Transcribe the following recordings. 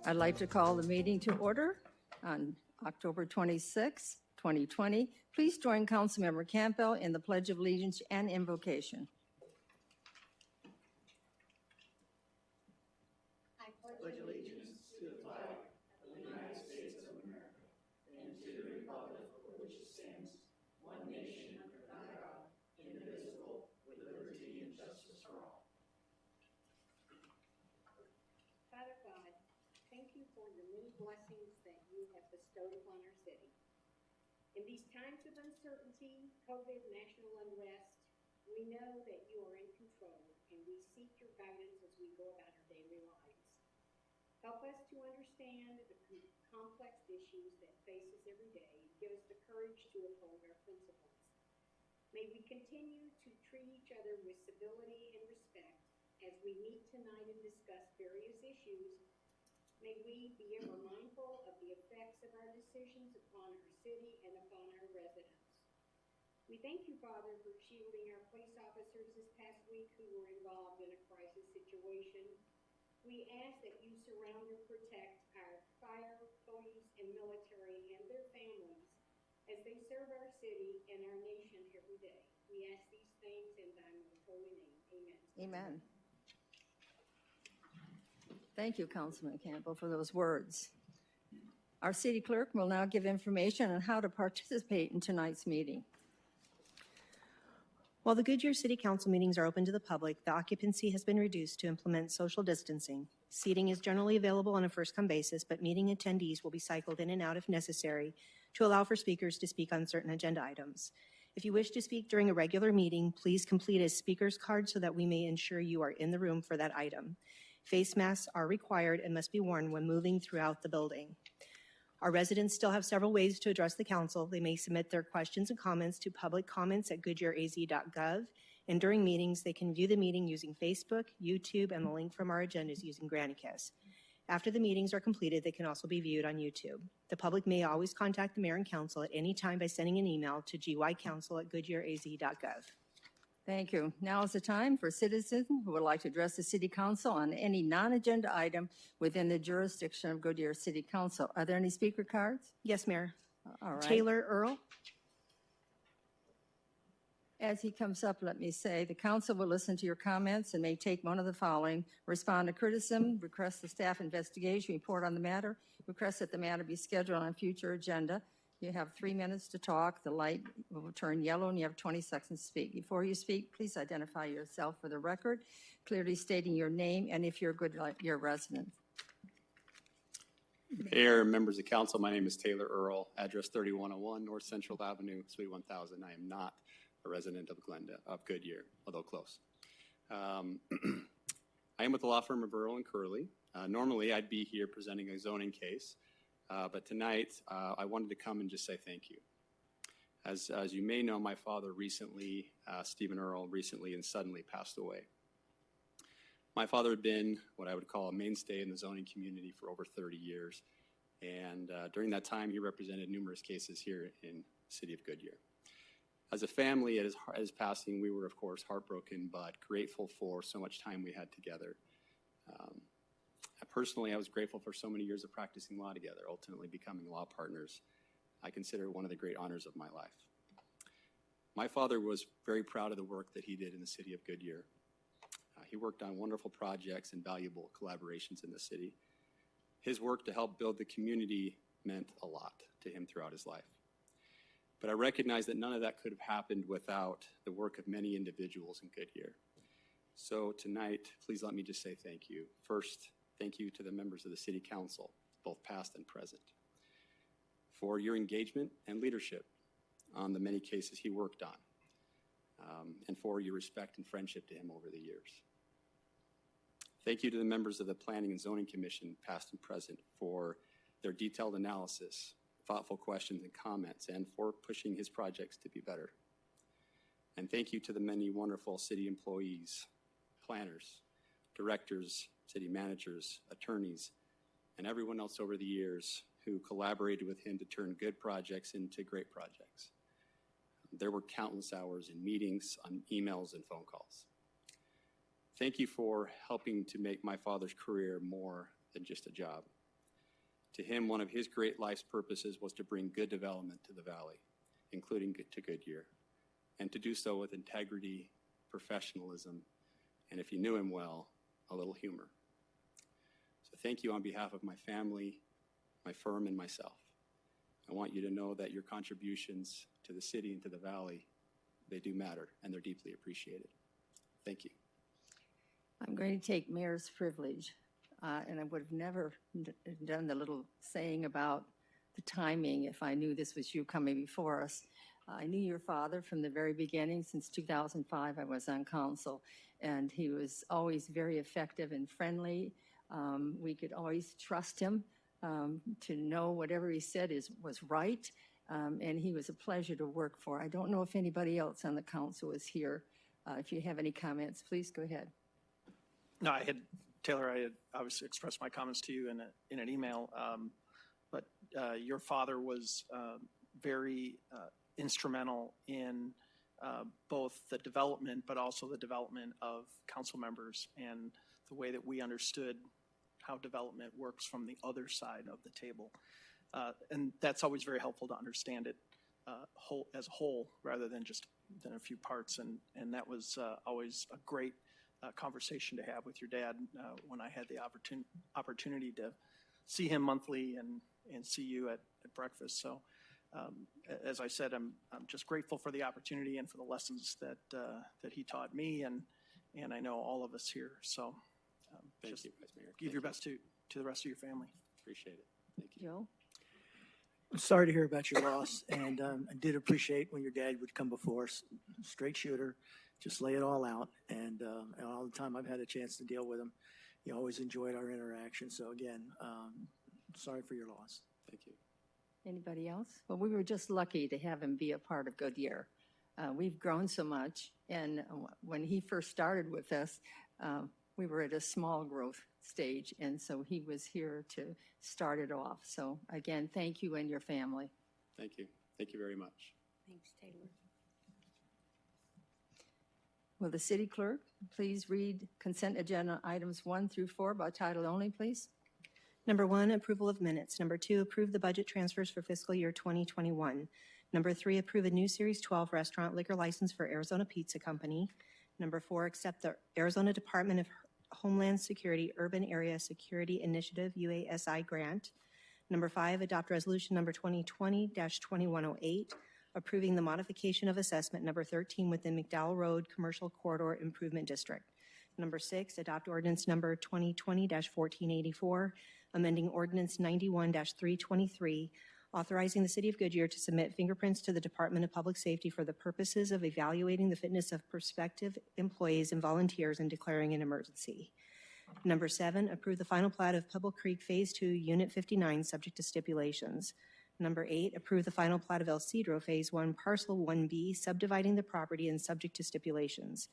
I'd like to call the meeting to order on October 26, 2020. Please join Councilmember Campbell in the Pledge of Allegiance and invocation. I pledge allegiance to the flag of the United States of America and to the republic for which it stands, one nation under God, indivisible, with liberty and justice for all. Father God, thank you for the many blessings that you have bestowed upon our city. In these times of uncertainty, COVID, national unrest, we know that you are in control, and we seek your guidance as we go about our daily lives. Help us to understand the complex issues that face us every day, and give us the courage to uphold our principles. May we continue to treat each other with civility and respect as we meet tonight and discuss various issues. May we be ever mindful of the effects of our decisions upon our city and upon our residents. We thank you, Father, for shielding our police officers this past week who were involved in a crisis situation. We ask that you surround and protect our fire, police, and military and their families as they serve our city and our nation every day. We ask these things in thy most holy name. Amen. Amen. Thank you, Councilman Campbell, for those words. Our city clerk will now give information on how to participate in tonight's meeting. While the Goodyear City Council meetings are open to the public, the occupancy has been reduced to implement social distancing. Seating is generally available on a first-come basis, but meeting attendees will be cycled in and out if necessary to allow for speakers to speak on certain agenda items. If you wish to speak during a regular meeting, please complete a speaker's card so that we may ensure you are in the room for that item. Face masks are required and must be worn when moving throughout the building. Our residents still have several ways to address the council. They may submit their questions and comments to publiccomments@goodyearaz.gov, and during meetings, they can view the meeting using Facebook, YouTube, and the link from our agendas using Granicus. After the meetings are completed, they can also be viewed on YouTube. The public may always contact the mayor and council at any time by sending an email to gycouncil@goodyearaz.gov. Thank you. Now is the time for citizens who would like to address the City Council on any non-agenda item within the jurisdiction of Goodyear City Council. Are there any speaker cards? Yes, Mayor. All right. Taylor Earl. As he comes up, let me say, the council will listen to your comments and may take one of the following: respond to criticism, request the staff investigation, report on the matter, request that the matter be scheduled on a future agenda. You have 3 minutes to talk. The light will turn yellow and you have 20 seconds to speak. Before you speak, please identify yourself for the record, clearly stating your name and if you're a Goodyear resident. Mayor, members of council, my name is Taylor Earl, address 3101 North Central Avenue, Suite 1000. I am not a resident of Goodyear, although close. I am with the law firm of Earl and Curley. Normally, I'd be here presenting a zoning case. But tonight, I wanted to come and just say thank you. As you may know, my father recently, Stephen Earl, recently and suddenly passed away. My father had been what I would call a mainstay in the zoning community for over 30 years. And during that time, he represented numerous cases here in the city of Goodyear. As a family, at his passing, we were, of course, heartbroken, but grateful for so much time we had together. Personally, I was grateful for so many years of practicing law together, ultimately becoming law partners. I consider it one of the great honors of my life. My father was very proud of the work that he did in the city of Goodyear. He worked on wonderful projects and valuable collaborations in the city. His work to help build the community meant a lot to him throughout his life. But I recognize that none of that could have happened without the work of many individuals in Goodyear. So tonight, please let me just say thank you. First, thank you to the members of the City Council, both past and present, for your engagement and leadership on the many cases he worked on, and for your respect and friendship to him over the years. Thank you to the members of the Planning and Zoning Commission, past and present, for their detailed analysis, thoughtful questions and comments, and for pushing his projects to be better. And thank you to the many wonderful city employees, planners, directors, city managers, attorneys, and everyone else over the years who collaborated with him to turn good projects into great projects. There were countless hours in meetings, on emails, and phone calls. Thank you for helping to make my father's career more than just a job. To him, one of his great life's purposes was to bring good development to the valley, including to Goodyear, and to do so with integrity, professionalism, and if you knew him well, a little humor. So thank you on behalf of my family, my firm, and myself. I want you to know that your contributions to the city and to the valley, they do matter, and they're deeply appreciated. Thank you. I'm going to take mayor's privilege, and I would have never done the little saying about the timing if I knew this was you coming before us. I knew your father from the very beginning. Since 2005, I was on council, and he was always very effective and friendly. We could always trust him to know whatever he said was right, and he was a pleasure to work for. I don't know if anybody else on the council is here. If you have any comments, please go ahead. No, Taylor, I had obviously expressed my comments to you in an email, but your father was very instrumental in both the development, but also the development of council members and the way that we understood how development works from the other side of the table. And that's always very helpful to understand it as a whole rather than just a few parts. And that was always a great conversation to have with your dad when I had the opportunity to see him monthly and see you at breakfast. So as I said, I'm just grateful for the opportunity and for the lessons that he taught me and I know all of us here. So Thank you, Vice Mayor. give your best to the rest of your family. Appreciate it. Thank you. Joe? I'm sorry to hear about your loss, and I did appreciate when your dad would come before us, straight shooter, just lay it all out. And all the time I've had a chance to deal with him, he always enjoyed our interaction. So again, sorry for your loss. Thank you. Anybody else? Well, we were just lucky to have him be a part of Goodyear. We've grown so much, and when he first started with us, we were at a small growth stage, and so he was here to start it off. So again, thank you and your family. Thank you. Thank you very much. Thanks, Taylor. Will the city clerk please read consent agenda items 1 through 4 by title only, please? Number 1, approval of minutes. Number 2, approve the budget transfers for fiscal year 2021. Number 3, approve a new Series 12 restaurant liquor license for Arizona Pizza Company. Number 4, accept the Arizona Department of Homeland Security Urban Area Security Initiative UASI grant. Number 5, adopt resolution number 2020-2108, approving the modification of assessment number 13 within McDowell Road Commercial Corridor Improvement District. Number 6, adopt ordinance number 2020-1484, amending ordinance 91-323, authorizing the City of Goodyear to submit fingerprints to the Department of Public Safety for the purposes of evaluating the fitness of prospective employees and volunteers and declaring an emergency. Number 7, approve the final plat of Pebble Creek Phase 2, Unit 59, subject to stipulations. Number 8, approve the final plat of El Cedro Phase 1, Parcel 1B, subdividing the property and subject to stipulations.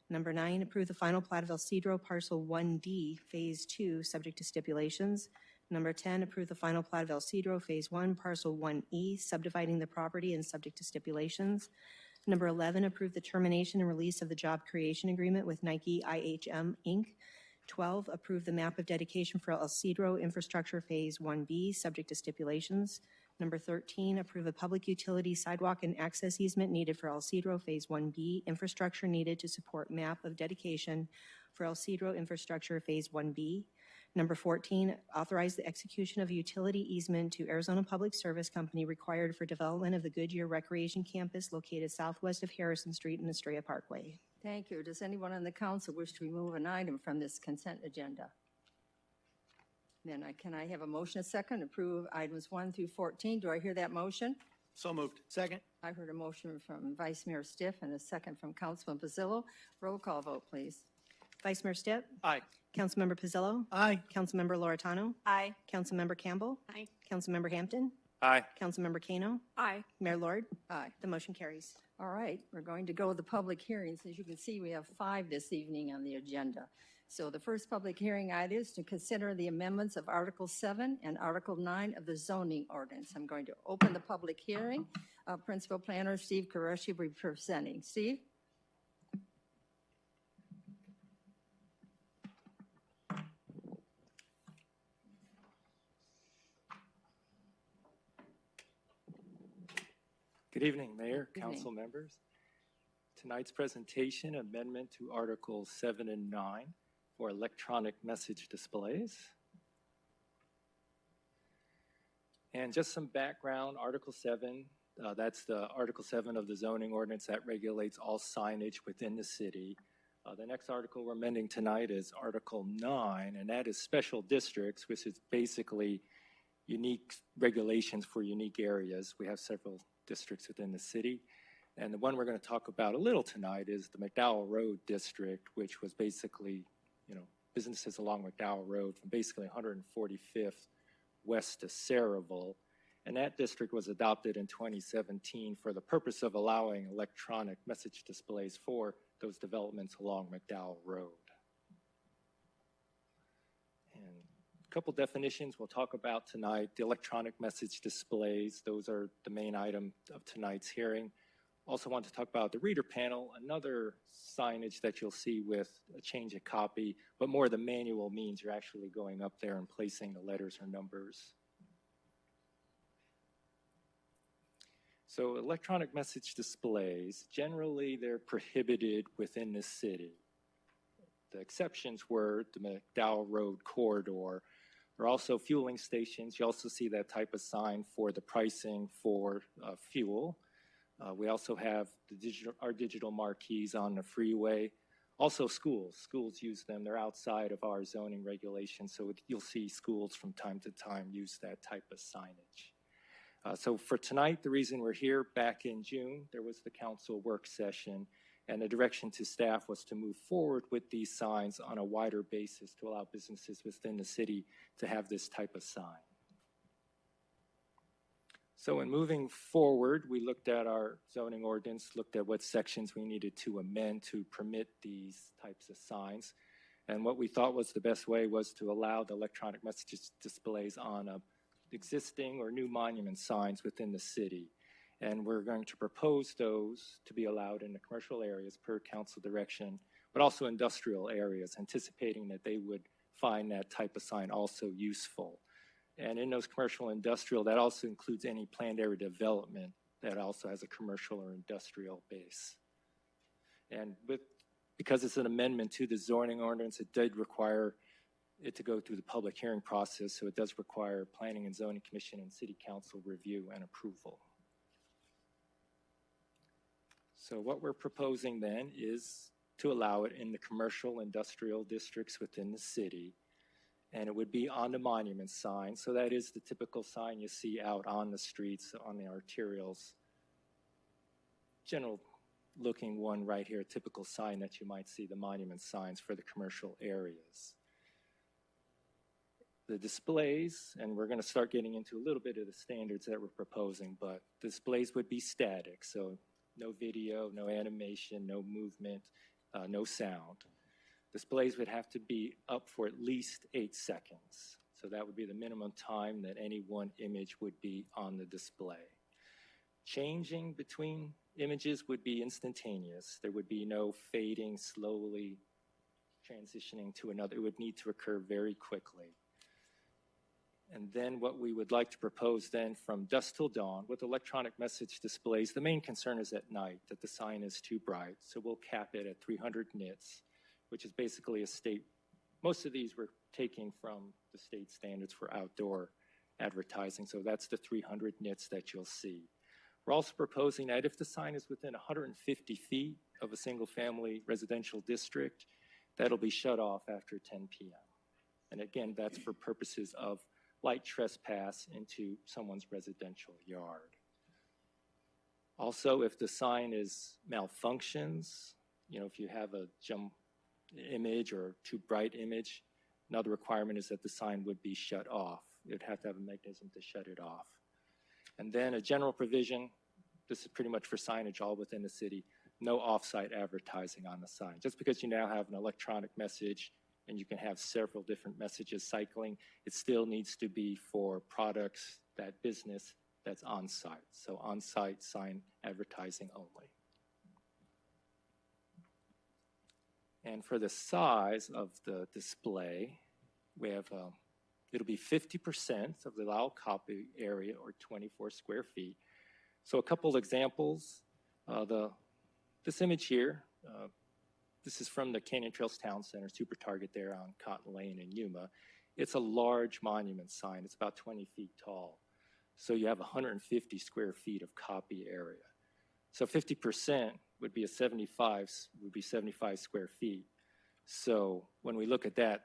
Number 9, approve the final plat of El Cedro Parcel 1D, Phase 2, subject to stipulations. Number 10, approve the final plat of El Cedro Phase 1, Parcel 1E, subdividing the property and subject to stipulations. Number 11, approve the termination and release of the job creation agreement with Nike IHM, Inc. 12, approve the map of dedication for El Cedro Infrastructure Phase 1B, subject to stipulations. Number 13, approve a public utility sidewalk and access easement needed for El Cedro Phase 1B, infrastructure needed to support map of dedication for El Cedro Infrastructure Phase 1B. Number 14, authorize the execution of a utility easement to Arizona Public Service Company required for development of the Goodyear Recreation Campus located southwest of Harrison Street and Estrella Parkway. Thank you. Does anyone on the council wish to remove an item from this consent agenda? Then can I have a motion, a second, to approve items 1 through 14? Do I hear that motion? So moved. Second. I heard a motion from Vice Mayor Stiff and a second from Councilman Pizzillo. Roll call vote, please. Vice Mayor Stipp? Aye. Councilmember Pizzillo? Aye. Councilmember Loretano? Aye. Councilmember Campbell? Aye. Councilmember Hampton? Aye. Councilmember Kano? Aye. Mayor Lord? Aye. The motion carries. All right, we're going to go to the public hearings. As you can see, we have 5 this evening on the agenda. So the first public hearing item is to consider the amendments of Article 7 and Article 9 of the zoning ordinance. I'm going to open the public hearing. Principal Planner Steve Qureshi will be presenting. Steve? Good evening, Mayor, Good council members. Tonight's presentation, amendment to Articles 7 and 9 for electronic message displays. And just some background, Article 7, that's the Article 7 of the zoning ordinance that regulates all signage within the city. The next article we're amending tonight is Article 9, and that is special districts, which is basically unique regulations for unique areas. We have several districts within the city. And the one we're going to talk about a little tonight is the McDowell Road district, which was basically, businesses along McDowell Road from basically 145th west to Saraville. And that district was adopted in 2017 for the purpose of allowing electronic message displays for those developments along McDowell Road. And a couple definitions we'll talk about tonight. The electronic message displays, those are the main item of tonight's hearing. Also want to talk about the reader panel, another signage that you'll see with a change of copy, but more the manual means you're actually going up there and placing the letters or numbers. So electronic message displays, generally they're prohibited within the city. The exceptions were the McDowell Road corridor. There are also fueling stations. You also see that type of sign for the pricing for fuel. We also have our digital marquees on the freeway. Also schools. Schools use them. They're outside of our zoning regulations, so you'll see schools from time to time use that type of signage. So for tonight, the reason we're here, back in June, there was the council work session, and the direction to staff was to move forward with these signs on a wider basis to allow businesses within the city to have this type of sign. So in moving forward, we looked at our zoning ordinance, looked at what sections we needed to amend to permit these types of signs. And what we thought was the best way was to allow the electronic message displays on existing or new monument signs within the city. And we're going to propose those to be allowed in the commercial areas per council direction, but also industrial areas, anticipating that they would find that type of sign also useful. And in those commercial industrial, that also includes any planned area development that also has a commercial or industrial base. And because it's an amendment to the zoning ordinance, it did require it to go through the public hearing process, so it does require Planning and Zoning Commission and City Council review and approval. So what we're proposing then is to allow it in the commercial industrial districts within the city. And it would be on the monument sign. So that is the typical sign you see out on the streets, on the arterials. General looking one right here, typical sign that you might see, the monument signs for the commercial areas. The displays, and we're going to start getting into a little bit of the standards that we're proposing, but displays would be static. So no video, no animation, no movement, no sound. Displays would have to be up for at least 8 seconds. So that would be the minimum time that any one image would be on the display. Changing between images would be instantaneous. There would be no fading, slowly transitioning to another. It would need to occur very quickly. And then what we would like to propose then from dusk till dawn with electronic message displays, the main concern is at night that the sign is too bright. So we'll cap it at 300 nits, which is basically a state. Most of these we're taking from the state standards for outdoor advertising. So that's the 300 nits that you'll see. We're also proposing that if the sign is within 150 feet of a single family residential district, that'll be shut off after 10 p.m. And again, that's for purposes of light trespass into someone's residential yard. Also, if the sign is malfunctions, if you have a jump image or too bright image, another requirement is that the sign would be shut off. You'd have to have a mechanism to shut it off. And then a general provision, this is pretty much for signage all within the city, no off-site advertising on the sign. Just because you now have an electronic message and you can have several different messages cycling, it still needs to be for products, that business that's on-site. So on-site sign advertising only. And for the size of the display, we have, it'll be 50% of the allowed copy area, or 24 square feet. So a couple examples. This image here, this is from the Canyon Trails Town Center, Super Target there on Cotton Lane in Yuma. It's a large monument sign. It's about 20 feet tall. So you have 150 square feet of copy area. So 50% would be 75 square feet. So when we look at that,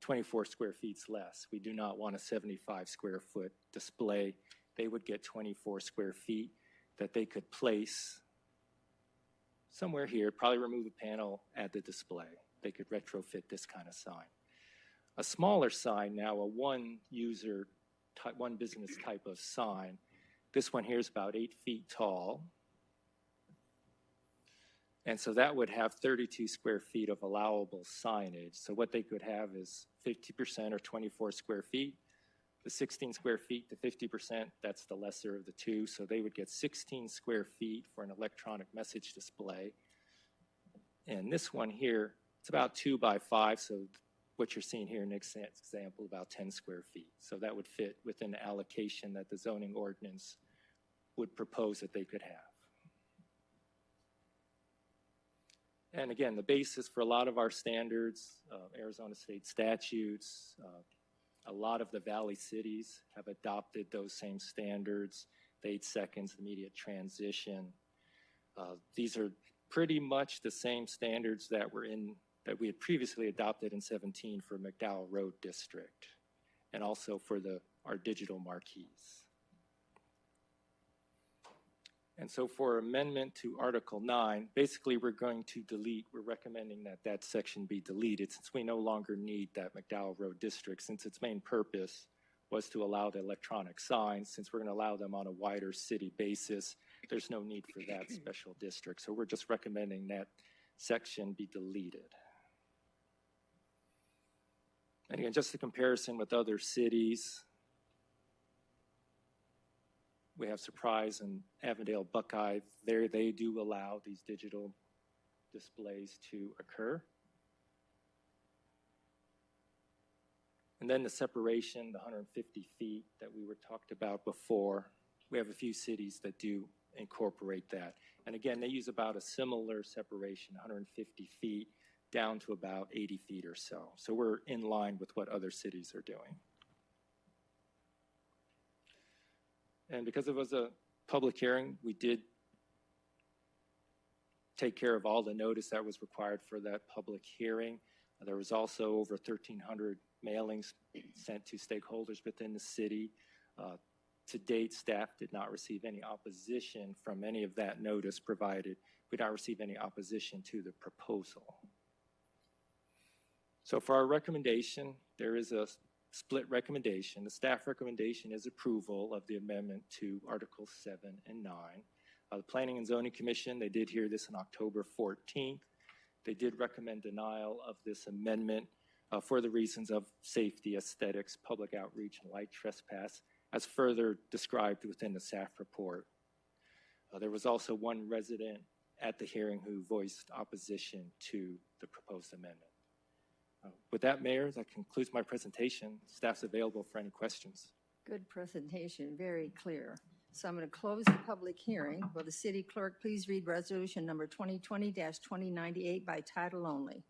24 square feet's less. We do not want a 75 square foot display. They would get 24 square feet that they could place somewhere here, probably remove a panel, add the display. They could retrofit this kind of sign. A smaller sign now, a one business type of sign. This one here is about 8 feet tall. And so that would have 32 square feet of allowable signage. So what they could have is 50% or 24 square feet. The 16 square feet to 50%, that's the lesser of the two. So they would get 16 square feet for an electronic message display. And this one here, it's about 2 by 5. So what you're seeing here in this example, about 10 square feet. So that would fit within the allocation that the zoning ordinance would propose that they could have. And again, the basis for a lot of our standards, Arizona state statutes, a lot of the valley cities have adopted those same standards, the 8 seconds, immediate transition. These are pretty much the same standards that we had previously adopted in 17 for McDowell Road District, and also for our digital marquees. And so for amendment to Article 9, basically we're recommending that that section be deleted since we no longer need that McDowell Road District, since its main purpose was to allow the electronic signs. Since we're going to allow them on a wider city basis, there's no need for that special district. So we're just recommending that section be deleted. And again, just a comparison with other cities. We have Surprise and Avondale Buckeye. There they do allow these digital displays to occur. And then the separation, the 150 feet that we were talked about before. We have a few cities that do incorporate that. And again, they use about a similar separation, 150 feet down to about 80 feet or so. So we're in line with what other cities are doing. And because it was a public hearing, we did take care of all the notice that was required for that public hearing. There was also over 1,300 mailings sent to stakeholders within the city. To date, staff did not receive any opposition from any of that notice provided. We did not receive any opposition to the proposal. So for our recommendation, there is a split recommendation. The staff recommendation is approval of the amendment to Articles 7 and 9. The Planning and Zoning Commission, they did hear this on October 14th. They did recommend denial of this amendment for the reasons of safety, aesthetics, public outreach, and light trespass, as further described within the staff report. There was also one resident at the hearing who voiced opposition to the proposed amendment. With that, Mayor, that concludes my presentation. Staff's available for any questions. Good presentation, very clear. So I'm going to close the public hearing. Will the city clerk please read resolution number 2020-2098 by title only?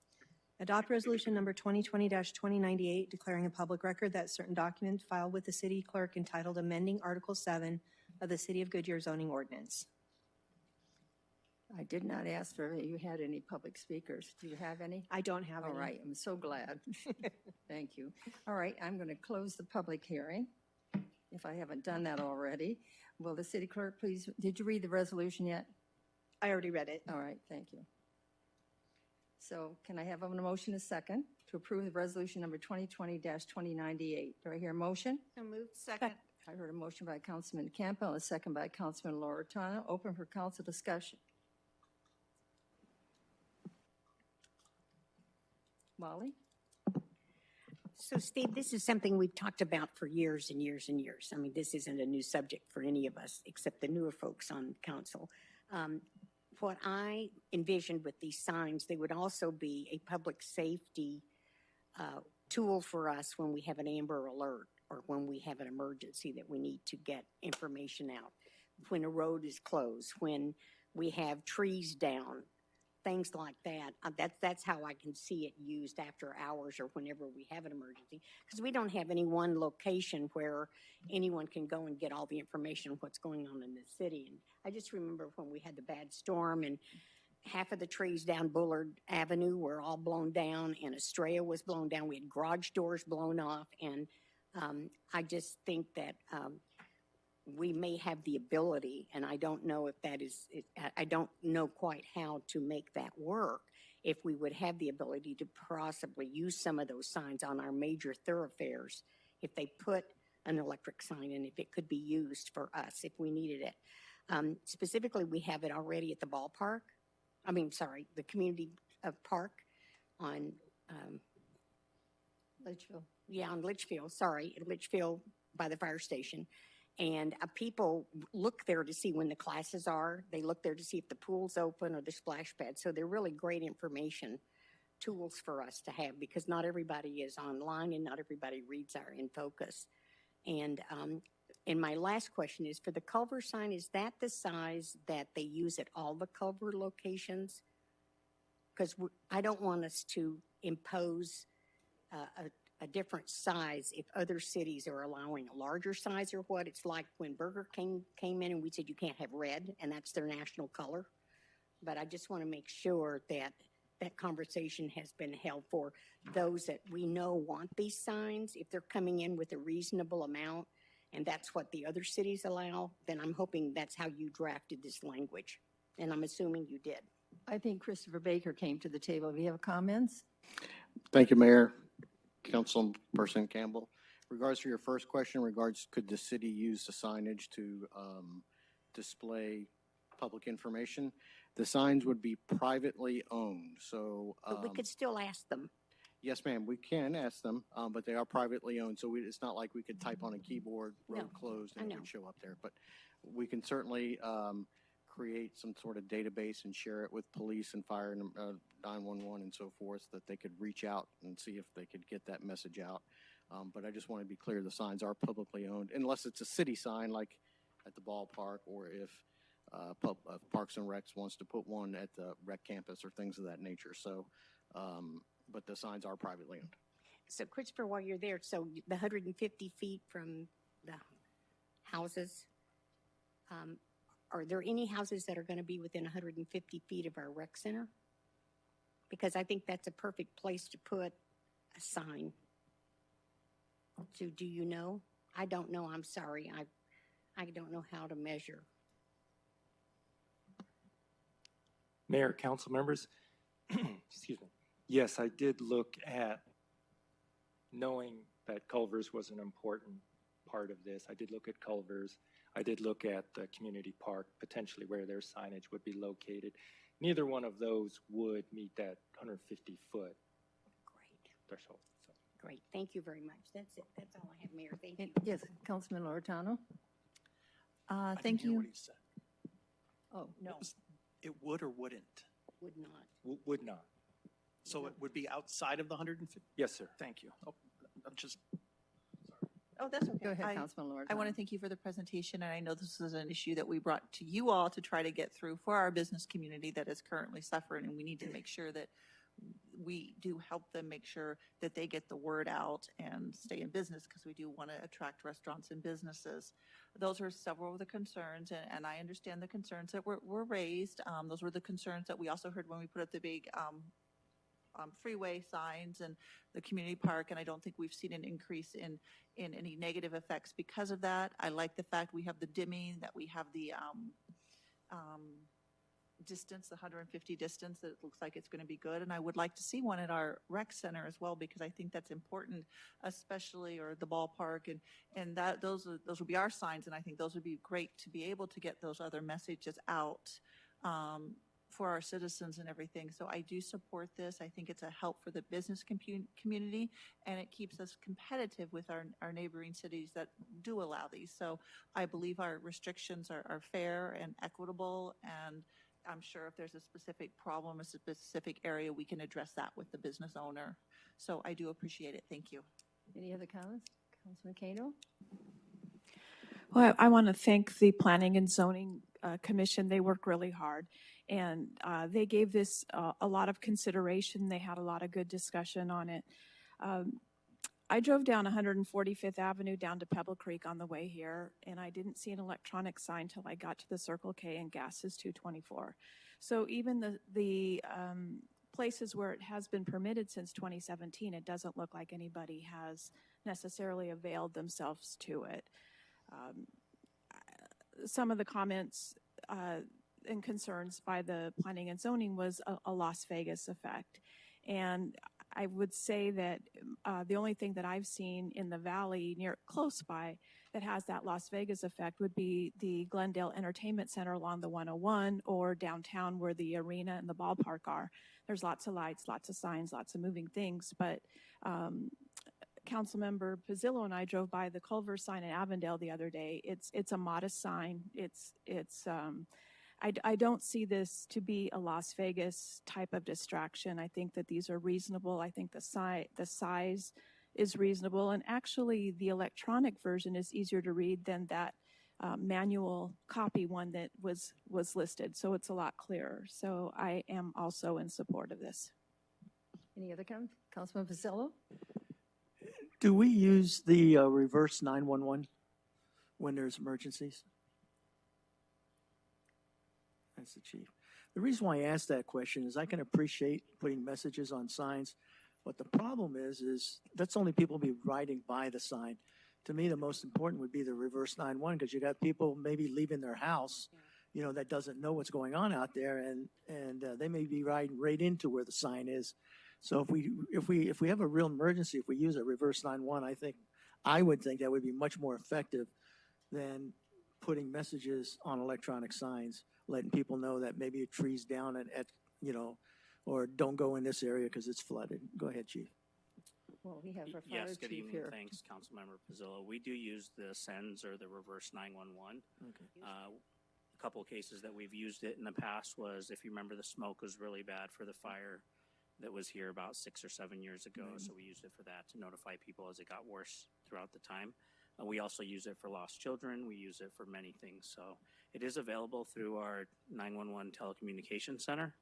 Adopt resolution number 2020-2098, declaring a public record that certain documents filed with the city clerk entitled amending Article 7 of the City of Goodyear zoning ordinance. I did not ask for if you had any public speakers. Do you have any? I don't have any. All right, I'm so glad. Thank you. All right, I'm going to close the public hearing, if I haven't done that already. Will the city clerk please, did you read the resolution yet? I already read it. All right, thank you. So can I have a motion a second to approve the resolution number 2020-2098? Do I hear a motion? So moved. Second. I heard a motion by Councilman Campbell and a second by Councilman Loretano. Open for council discussion. Molly? So, Steve, this is something we've talked about for years and years and years. I mean, this isn't a new subject for any of us except the newer folks on council. What I envisioned with these signs, they would also be a public safety tool for us when we have an Amber Alert or when we have an emergency that we need to get information out. when a road is closed, when we have trees down, things like that. That's how I can see it used after hours or whenever we have an emergency. Because we don't have any one location where anyone can go and get all the information on what's going on in the city. And I just remember when we had the bad storm and half of the trees down Bullard Avenue were all blown down and Estrella was blown down. We had garage doors blown off. And I just think that we may have the ability, and I don't know if that is, I don't know quite how to make that work, if we would have the ability to possibly use some of those signs on our major thoroughfares, if they put an electric sign in, if it could be used for us, if we needed it. Specifically, we have it already at the ballpark. The community park on, Litchfield. yeah, on Litchfield, Litchfield by the fire station. And people look there to see when the classes are. They look there to see if the pool's open or the splash pad. So they're really great information tools for us to have, because not everybody is online and not everybody reads our In Focus. And my last question is, for the Culver sign, is that the size that they use at all the Culver locations? Because I don't want us to impose a different size if other cities are allowing a larger size, or what. It's like when Burger King came in and we said you can't have red, and that's their national color. But I just want to make sure that that conversation has been held for those that we know want these signs. If they're coming in with a reasonable amount and that's what the other cities allow, then I'm hoping that's how you drafted this language. And I'm assuming you did. I think Christopher Baker came to the table. Do you have comments? Thank you, Mayor. Councilperson Campbell. Regards to your first question, could the city use the signage to display public information? The signs would be privately owned, so. But we could still ask them. Yes, ma'am, we can ask them, but they are privately owned, so it's not like we could type on a keyboard, road closed, and it would show up there. But we can certainly create some sort of database and share it with police and fire and 911 and so forth, that they could reach out and see if they could get that message out. But I just want to be clear, the signs are publicly owned, unless it's a city sign like at the ballpark, or if Parks and Recs wants to put one at the rec campus or things of that nature. So, but the signs are privately owned. So Christopher, while you're there, so the 150 feet from the houses, are there any houses that are going to be within 150 feet of our rec center? Because I think that's a perfect place to put a sign. So do you know? I don't know. I'm sorry. I don't know how to measure. Mayor, council members, excuse me. Yes, I did look at, knowing that Culver's was an important part of this, I did look at Culver's. I did look at the community park, potentially where their signage would be located. Neither one of those would meet that 150-foot threshold. So. Great. Thank you very much. That's it. That's all I have, Mayor. Thank you. Yes, Councilman Loretano. Thank you. What he said. Oh, no. It would or wouldn't? Would not. Would not. So it would be outside of the 150? Yes, sir. Thank you. Oh, I'm just, Oh, that's okay. Go ahead, Councilman Loretano. I want to thank you for the presentation, and I know this is an issue that we brought to you all to try to get through for our business community that is currently suffering, and we need to make sure that we do help them make sure that they get the word out and stay in business, because we do want to attract restaurants and businesses. Those are several of the concerns, and I understand the concerns that were raised. Those were the concerns that we also heard when we put up the big freeway signs and the community park, and I don't think we've seen an increase in any negative effects because of that. I like the fact we have the dimming, that we have the distance, the 150 distance, that it looks like it's going to be good. And I would like to see one at our rec center as well, because I think that's important, especially, or the ballpark, and that those would be our signs, and I think those would be great to be able to get those other messages out for our citizens and everything. So I do support this. I think it's a help for the business community, and it keeps us competitive with our neighboring cities that do allow these. So I believe our restrictions are fair and equitable, and I'm sure if there's a specific problem, a specific area, we can address that with the business owner. So I do appreciate it. Thank you. Any other comments? Councilman Kano? Well, I want to thank the Planning and Zoning Commission. They work really hard, and they gave this a lot of consideration. They had a lot of good discussion on it. I drove down 145th Avenue down to Pebble Creek on the way here, and I didn't see an electronic sign till I got to the Circle K, and gas is $2.24. So even the places where it has been permitted since 2017, it doesn't look like anybody has necessarily availed themselves to it. Some of the comments and concerns by the Planning and Zoning was a Las Vegas effect. And I would say that the only thing that I've seen in the valley close by that has that Las Vegas effect would be the Glendale Entertainment Center along the 101 or downtown where the arena and the ballpark are. There's lots of lights, lots of signs, lots of moving things, but Councilmember Pizzillo and I drove by the Culver sign in Avondale the other day. It's a modest sign. I don't see this to be a Las Vegas type of distraction. I think that these are reasonable. I think the size is reasonable, and actually the electronic version is easier to read than that manual copy one that was listed. So it's a lot clearer. So I am also in support of this. Any other comments? Councilman Pizzillo? Do we use the reverse 911 when there's emergencies? That's the chief. The reason why I asked that question is I can appreciate putting messages on signs, but the problem is that's only people be riding by the sign. To me, the most important would be the reverse 911 because you got people maybe leaving their house, that doesn't know what's going on out there, and they may be riding right into where the sign is. So if we have a real emergency, if we use a reverse 911, I would think that would be much more effective than putting messages on electronic signs, letting people know that maybe a tree's down or don't go in this area because it's flooded. Go ahead, Chief. Well, we have our fire Yes, good chief evening. here. Thanks, Councilmember Pizzillo. We do use the SENS or the reverse 911. Okay. A couple of cases that we've used it in the past was, if you remember, the smoke was really bad for the fire that was here about 6 or 7 years ago. So we used it for that to notify people as it got worse throughout the time. We also use it for lost children. We use it for many things. So it is available through our 911 telecommunications center.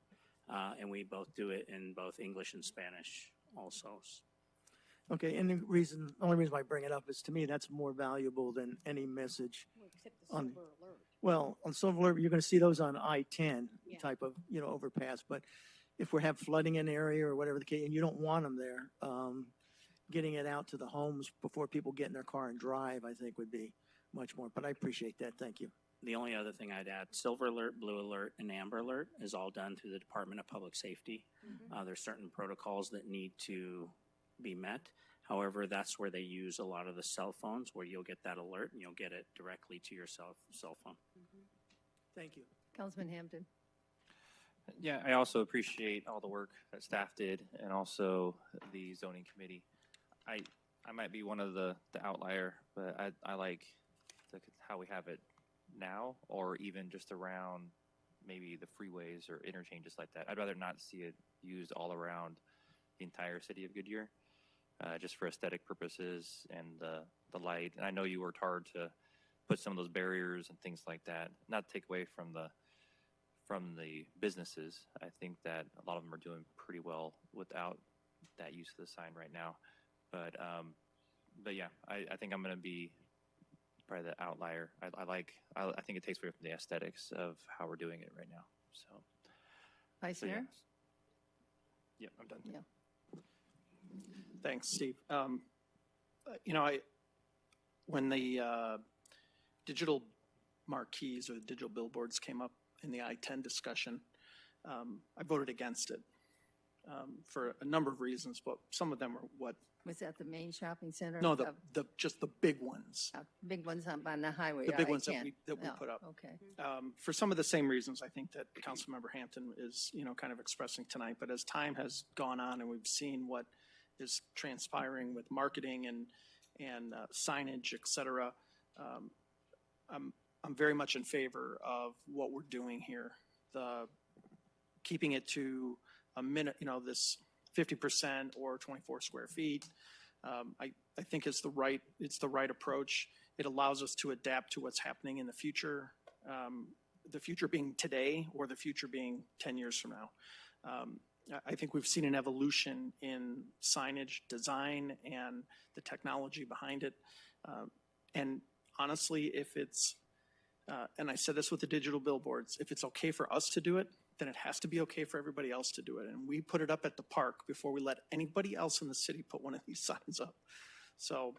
And we both do it in both English and Spanish also. Okay, and the only reason why I bring it up is to me that's more valuable than any message. Except the silver alert. Well, on Silver Alert, you're going to see those on I-10 type of overpass. But if we have flooding in the area or whatever the case, and you don't want them there, getting it out to the homes before people get in their car and drive, I think would be much more. But I appreciate that. Thank you. The only other thing I'd add, Silver Alert, Blue Alert, and Amber Alert is all done through the Department of Public Safety. There's certain protocols that need to be met. However, that's where they use a lot of the cell phones where you'll get that alert and you'll get it directly to your cell phone. Thank you. Councilman Hampton? Yeah, I also appreciate all the work that staff did and also the zoning committee. I might be one of the outlier, but I like how we have it now, or even just around maybe the freeways or interchanges like that. I'd rather not see it used all around the entire city of Goodyear, just for aesthetic purposes and the light. And I know you worked hard to put some of those barriers and things like that, not to take away from the businesses. I think that a lot of them are doing pretty well without that use of the sign right now. But yeah, I think I'm going to be probably the outlier. I think it takes away from the aesthetics of how we're doing it right now. So, Vice Mayor? Yeah, I'm done. Yeah. Thanks, Steve. When the digital marquees or the digital billboards came up in the I-10 discussion, I voted against it for a number of reasons, but some of them are what. Was that the main shopping center? No, just the big ones. Big ones on the highway. The big ones that I-10. we put up. Okay. For some of the same reasons I think that Councilmember Hampton is, kind of expressing tonight. But as time has gone on and we've seen what is transpiring with marketing and signage, et cetera, I'm very much in favor of what we're doing here. Keeping it to a minute, this 50% or 24 square feet, I think it's the right approach. It allows us to adapt to what's happening in the future being today or the future being 10 years from now. I think we've seen an evolution in signage design and the technology behind it. And honestly, if it's, and I said this with the digital billboards, if it's okay for us to do it, then it has to be okay for everybody else to do it. And we put it up at the park before we let anybody else in the city put one of these signs up. So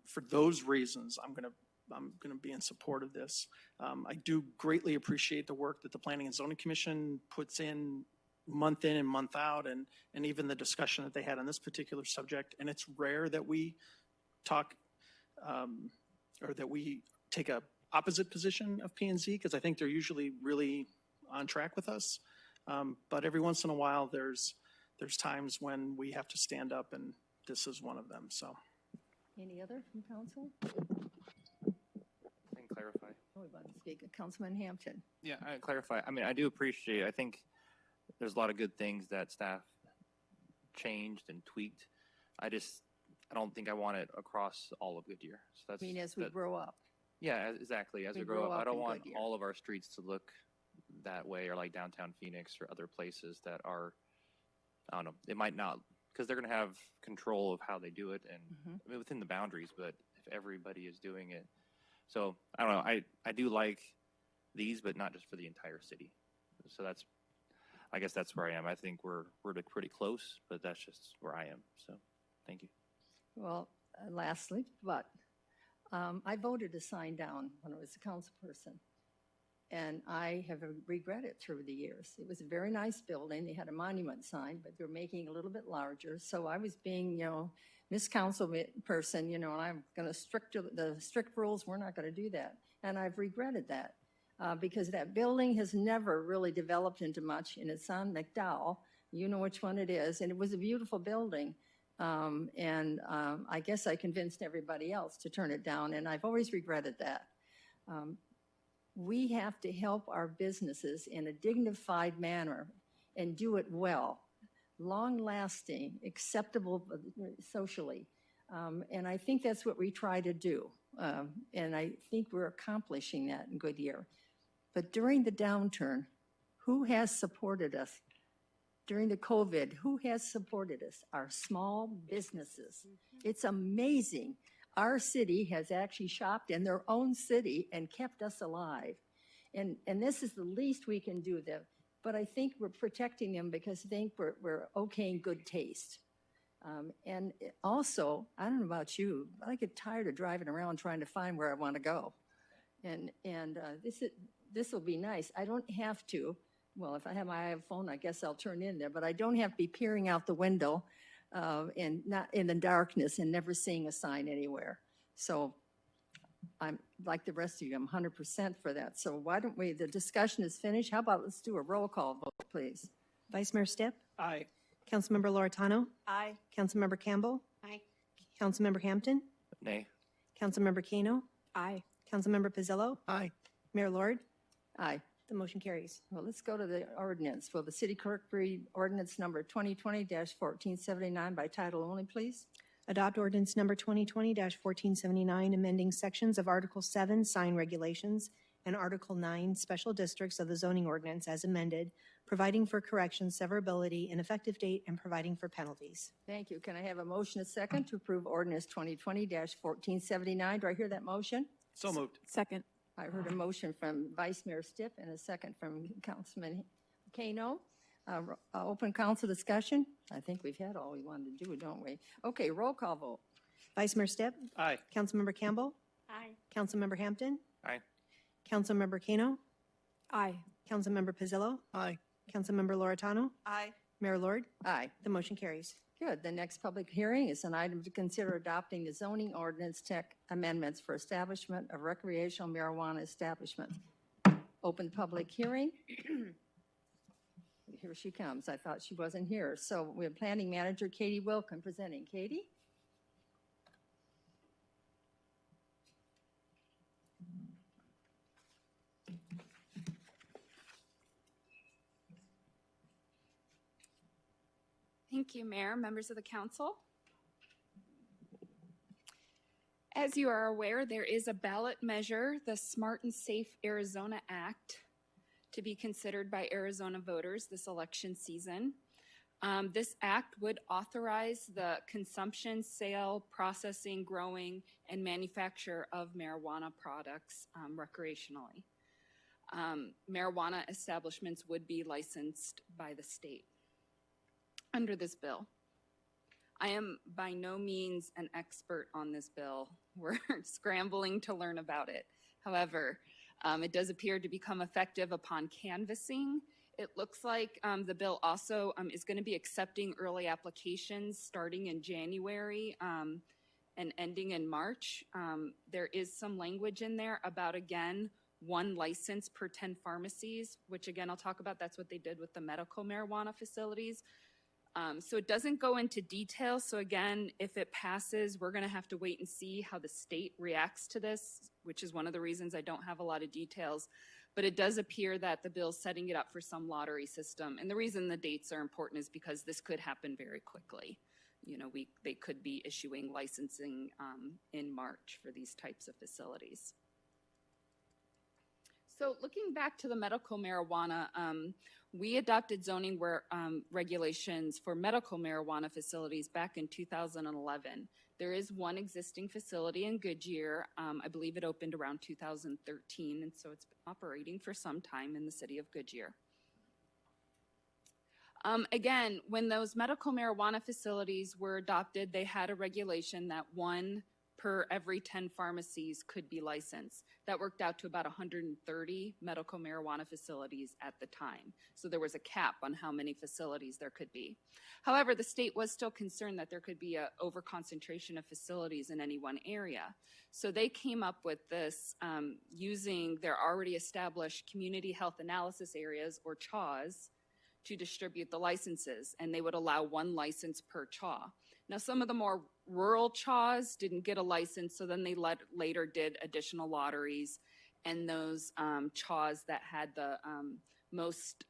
for those reasons, I'm gonna be in support of this. I do greatly appreciate the work that the Planning and Zoning Commission puts in and month out, and even the discussion that they had on this particular subject. And it's rare that we talk or that we take a opposite position of P&Z, because I think they're usually really on track with us. But every once in a while, there's times when we have to stand up, and this is one of them. So, any other from council? I can clarify. Oh, we want to speak. Councilman Hampton. Yeah, I clarify. I mean, I do appreciate, I think there's a lot of good things that staff changed and tweaked. I don't think I want it across all of Goodyear. So that's, I mean, as we grow up. Yeah, exactly. As we grow up, I don't want all of our streets to look that way, or like downtown Phoenix or other places that are, I don't know, it might not, because they're going to have control of how they do it and I mean, within the boundaries, but if everybody is doing it. So I don't know, I do like these, but not just for the entire city. So I guess that's where I am. I think we're pretty close, but that's just where I am. So thank you. Well, lastly, but I voted a sign down when I was a council person, and I have regretted it through the years. It was a very nice building. They had a monument sign, but they're making it a little bit larger. So I was being, Miss Council person, and I'm going to the strict rules. We're not going to do that, and I've regretted that because that building has never really developed into much, and it's on McDowell. You know which one it is, and it was a beautiful building. I guess I convinced everybody else to turn it down, and I've always regretted that. We have to help our businesses in a dignified manner and do it well, long-lasting, acceptable socially. And I think that's what we try to do. And I think we're accomplishing that in Goodyear. But during the downturn, who has supported us? During the COVID, who has supported us? Our small businesses. It's amazing. Our city has actually shopped in their own city and kept us alive. And this is the least we can do them. But I think we're protecting them because I think we're okay in good taste. And also, I don't know about you, but I get tired of driving around trying to find where I want to go. And this will be nice. I don't have to. Well, if I have my iPhone, I guess I'll turn in there, but I don't have to be peering out the window and not in the darkness and never seeing a sign anywhere. So I'm like the rest of you, I'm 100% for that. So why don't we, the discussion is finished. How about let's do a roll call vote, please. Vice Mayor Stipp? Aye. Councilmember Loretano? Aye. Councilmember Campbell? Aye. Councilmember Hampton? Nay. Councilmember Kano? Aye. Councilmember Pizzillo? Aye. Mayor Lord? Aye. The motion carries. Well, let's go to the ordinance. Will the city clerk read ordinance number 2020-1479 by title only, please? Adopt ordinance number 2020-1479, amending sections of Article 7, sign regulations, and Article 9, special districts of the zoning ordinance as amended, providing for correction, severability, and effective date, and providing for penalties. Thank you. Can I have a motion, a second, to approve ordinance 2020-1479? Do I hear that motion? So moved. Second. I heard a motion from Vice Mayor Stipp and a second from Councilman Kano. Open council discussion. I think we've had all we wanted to do, don't we? Okay, roll call vote. Vice Mayor Stipp? Aye. Councilmember Campbell? Aye. Councilmember Hampton? Aye. Councilmember Kano? Aye. Councilmember Pizzillo? Aye. Councilmember Loretano? Aye. Mayor Lord? Aye. The motion carries. Good. The next public hearing is an item to consider adopting the zoning ordinance tech amendments for establishment of recreational marijuana establishments. Open public hearing. Here she comes. I thought she wasn't here. So we have Planning Manager Katie Wilkin presenting. Katie? Thank you, Mayor, members of the council. As you are aware, there is a ballot measure, the Smart and Safe Arizona Act, to be considered by Arizona voters this election season. This act would authorize the consumption, sale, processing, growing, and manufacture of marijuana products recreationally. Marijuana establishments would be licensed by the state under this bill. I am by no means an expert on this bill. We're scrambling to learn about it. However, it does appear to become effective upon canvassing. It looks like the bill also is going to be accepting early applications starting in January and ending in March. There is some language in there about, again, 1 license per 10 pharmacies, which again, I'll talk about. That's what they did with the medical marijuana facilities. So it doesn't go into detail. So again, if it passes, we're going to have to wait and see how the state reacts to this, which is one of the reasons I don't have a lot of details. But it does appear that the bill's setting it up for some lottery system. And the reason the dates are important is because this could happen very quickly. You know, they could be issuing licensing in March for these types of facilities. So looking back to the medical marijuana, we adopted zoning regulations for medical marijuana facilities back in 2011. There is one existing facility in Goodyear. I believe it opened around 2013, and so it's been operating for some time in the city of Goodyear. Again, when those medical marijuana facilities were adopted, they had a regulation that 1 per every 10 pharmacies could be licensed. That worked out to about 130 medical marijuana facilities at the time. So there was a cap on how many facilities there could be. However, the state was still concerned that there could be an overconcentration of facilities in any one area. So they came up with this using their already established community health analysis areas, or CHAWs, to distribute the licenses, and they would allow 1 license per CHAW. Now, some of the more rural CHAWs didn't get a license, so then they later did additional lotteries, and those CHAWs that had the most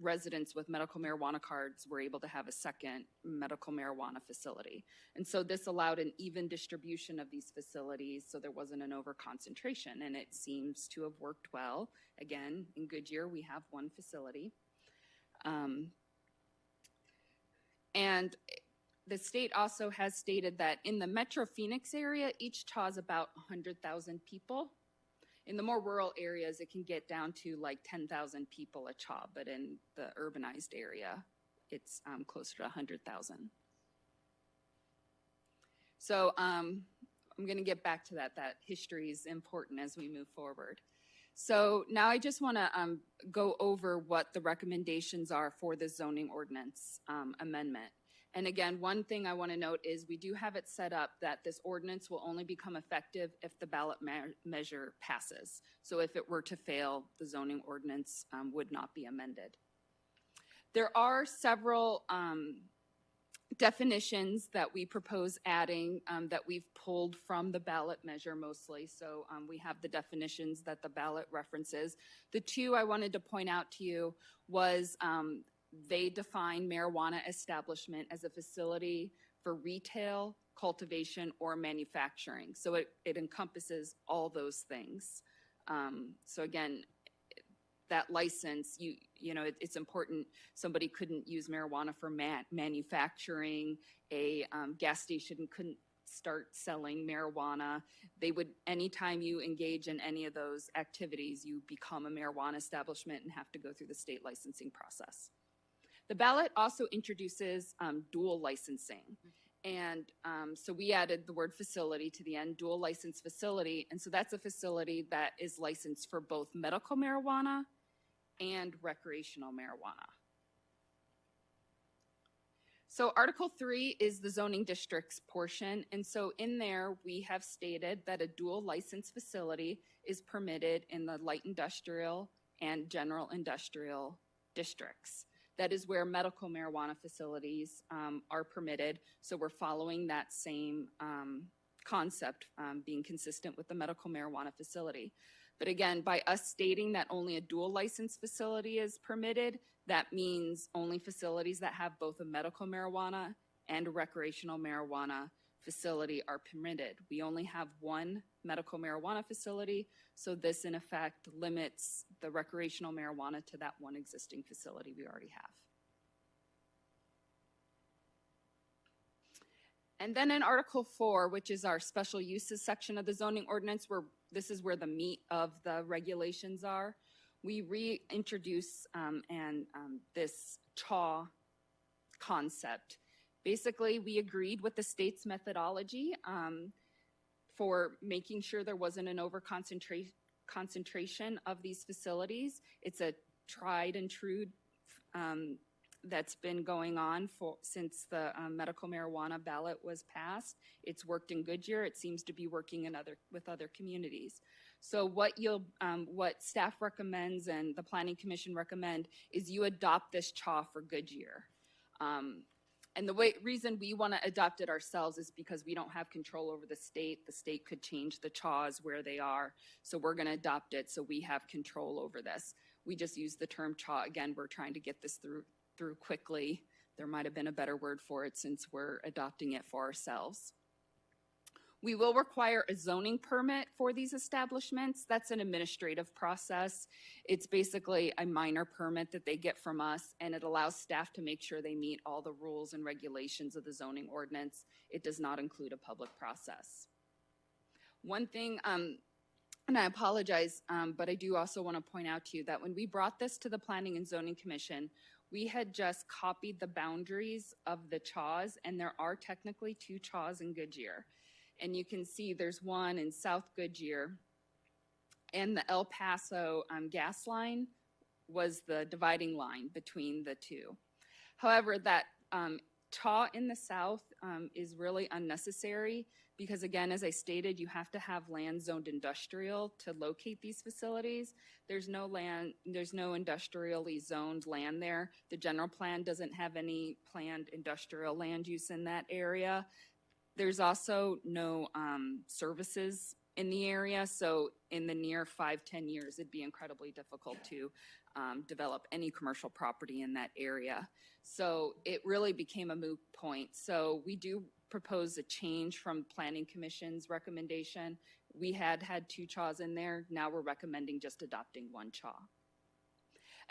residents with medical marijuana cards were able to have a second medical marijuana facility. And so this allowed an even distribution of these facilities, so there wasn't an overconcentration, and it seems to have worked well. Again, in Goodyear, we have 1 facility. And the state also has stated that in the Metro Phoenix area, each CHAW is about 100,000 people. In the more rural areas, it can get down to like 10,000 people a CHAW, but in the urbanized area, it's closer to 100,000. So I'm going to get back to that. That history is important as we move forward. So now I just want to go over what the recommendations are for the zoning ordinance amendment. And again, one thing I want to note is we do have it set up that this ordinance will only become effective if the ballot measure passes. So if it were to fail, the zoning ordinance would not be amended. There are several definitions that we propose adding that we've pulled from the ballot measure mostly. So we have the definitions that the ballot references. The 2 I wanted to point out to you was they define marijuana establishment as a facility for retail, cultivation, or manufacturing. So it encompasses all those things. So again, that license, you know, it's important. Somebody couldn't use marijuana for manufacturing. A gas station couldn't start selling marijuana. They would, anytime you engage in any of those activities, you become a marijuana establishment and have to go through the state licensing process. The ballot also introduces dual licensing. And so we added the word facility to the end, dual license facility. And so that's a facility that is licensed for both medical marijuana and recreational marijuana. So Article 3 is the zoning districts portion. And so in there, we have stated that a dual license facility is permitted in the light industrial and general industrial districts. That is where medical marijuana facilities are permitted. So we're following that same concept, being consistent with the medical marijuana facility. But again, by us stating that only a dual license facility is permitted, that means only facilities that have both a medical marijuana and a recreational marijuana facility are permitted. We only have one medical marijuana facility, so this in effect limits the recreational marijuana to that one existing facility we already have. And then in Article 4, which is our special uses section of the zoning ordinance, where this is where the meat of the regulations are, we reintroduce this CHAW concept. Basically, we agreed with the state's methodology for making sure there wasn't an concentration of these facilities. It's a tried and true that's been going on since the medical marijuana ballot was passed. It's worked in Goodyear. It seems to be working with other communities. So what staff recommends and the Planning Commission recommend is you adopt this CHAW for Goodyear. And the reason we want to adopt it ourselves is because we don't have control over the state. The state could change the CHAWs where they are. So we're going to adopt it so we have control over this. We just use the term CHAW. Again, we're trying to get this through quickly. There might have been a better word for it since we're adopting it for ourselves. We will require a zoning permit for these establishments. That's an administrative process. It's basically a minor permit that they get from us, and it allows staff to make sure they meet all the rules and regulations of the zoning ordinance. It does not include a public process. One thing, and I apologize, but I do also want to point out to you that when we brought this to the Planning and Zoning Commission, we had just copied the boundaries of the CHAWs, and there are technically 2 CHAWs in Goodyear. And you can see there's one in South Goodyear, and the El Paso gas line was the dividing line between the 2. However, that CHAW in the south is really unnecessary because, again, as I stated, you have to have land zoned industrial to locate these facilities. There's no industrially zoned land there. The general plan doesn't have any planned industrial land use in that area. There's also no services in the area, so in the near 5-10 years, it'd be incredibly difficult to develop any commercial property in that area. So it really became a moot point. So we do propose a change from Planning Commission's recommendation. We had 2 CHAWs in there. Now we're recommending just adopting 1 CHAW.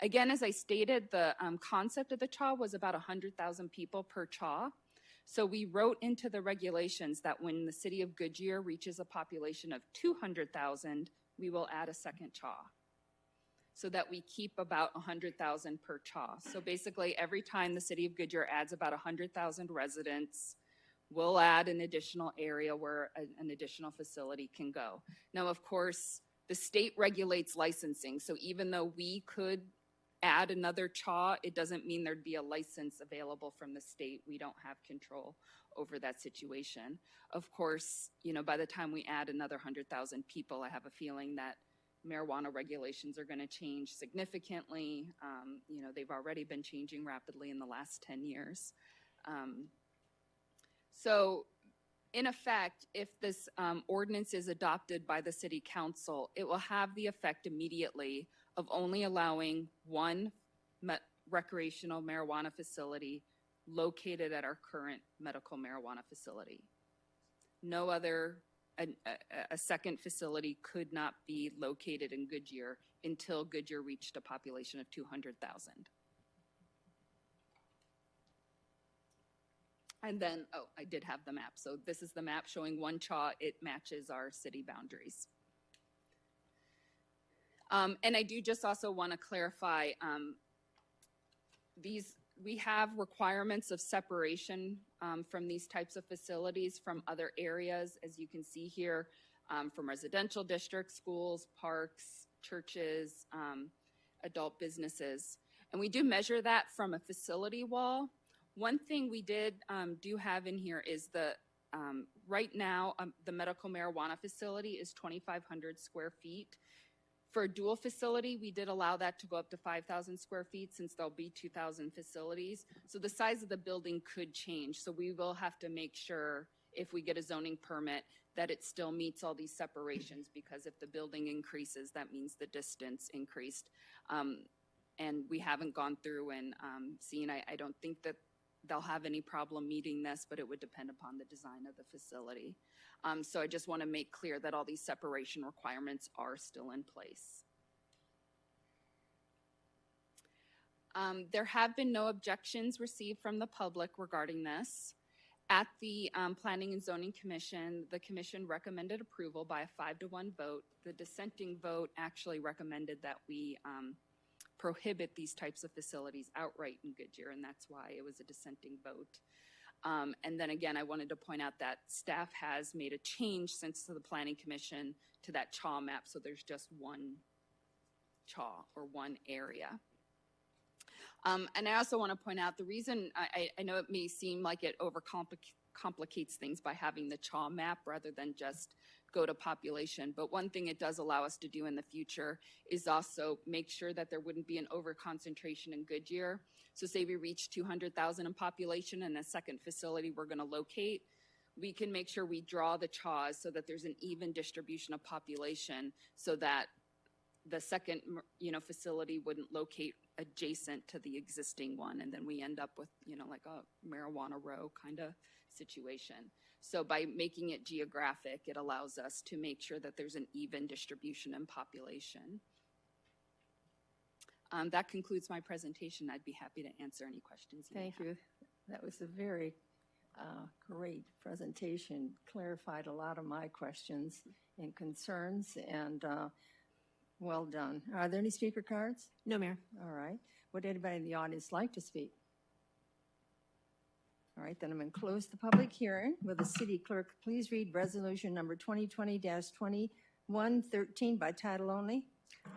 Again, as I stated, the concept of the CHAW was about 100,000 people per CHAW. So we wrote into the regulations that when the city of Goodyear reaches a population of 200,000, we will add a second CHAW so that we keep about 100,000 per CHAW. So basically every time the city of Goodyear adds about 100,000 residents, we'll add an additional area where an additional facility can go. Now, of course, the state regulates licensing. So even though we could add another CHAW, it doesn't mean there'd be a license available from the state. We don't have control over that situation. Of course, by the time we add another 100,000 people, I have a feeling that marijuana regulations are going to change significantly. They've already been changing rapidly in the last 10 years. So in effect, if this ordinance is adopted by the city council, it will have the effect immediately of only allowing 1 recreational marijuana facility located at our current medical marijuana facility. No other, a second facility could not be located in Goodyear until Goodyear reached a population of 200,000. And then, I did have the map. So this is the map showing 1 CHAW. It matches our city boundaries. And I do just also want to clarify, we have requirements of separation from these types of facilities from other areas, as you can see here, from residential districts, schools, parks, churches, adult businesses. And we do measure that from a facility wall. One thing we do have in here is right now, the medical marijuana facility is 2,500 square feet. For a dual facility, we did allow that to go up to 5,000 square feet since there'll be 2,000 facilities. So the size of the building could change. So we will have to make sure if we get a zoning permit that it still meets all these separations, because if the building increases, that means the distance increased. And we haven't gone through and seen, I don't think that they'll have any problem meeting this, but it would depend upon the design of the facility. So I just want to make clear that all these separation requirements are still in place. There have been no objections received from the public regarding this. At the Planning and Zoning Commission, the commission recommended approval by a 5-to-1 vote. The dissenting vote actually recommended that we prohibit these types of facilities outright in Goodyear, and that's why it was a dissenting vote. And then again, I wanted to point out that staff has made a change since the Planning Commission to that CHA map, so there's just one CHA or one area. And I also want to point out the reason, I know it may seem like it overcomplicates things by having the CHA map rather than just go to population, but one thing it does allow us to do in the future is also make sure that there wouldn't be an overconcentration in Goodyear. So say we reach 200,000 in population and a second facility we're going to locate, we can make sure we draw the CHAs so that there's an even distribution of population so that the second, facility wouldn't locate adjacent to the existing one, and then we end up with, like a marijuana row kind of situation. So by making it geographic, it allows us to make sure that there's an even distribution in population. That concludes my presentation. I'd be happy to answer any questions you may have. Thank you. That was a very great presentation. Clarified a lot of my questions and concerns, and well done. Are there any speaker cards? No, Mayor. All right. Would anybody in the audience like to speak? All right, then I'm going to close the public hearing. Will the city clerk please read resolution number 2020-2113 by title only?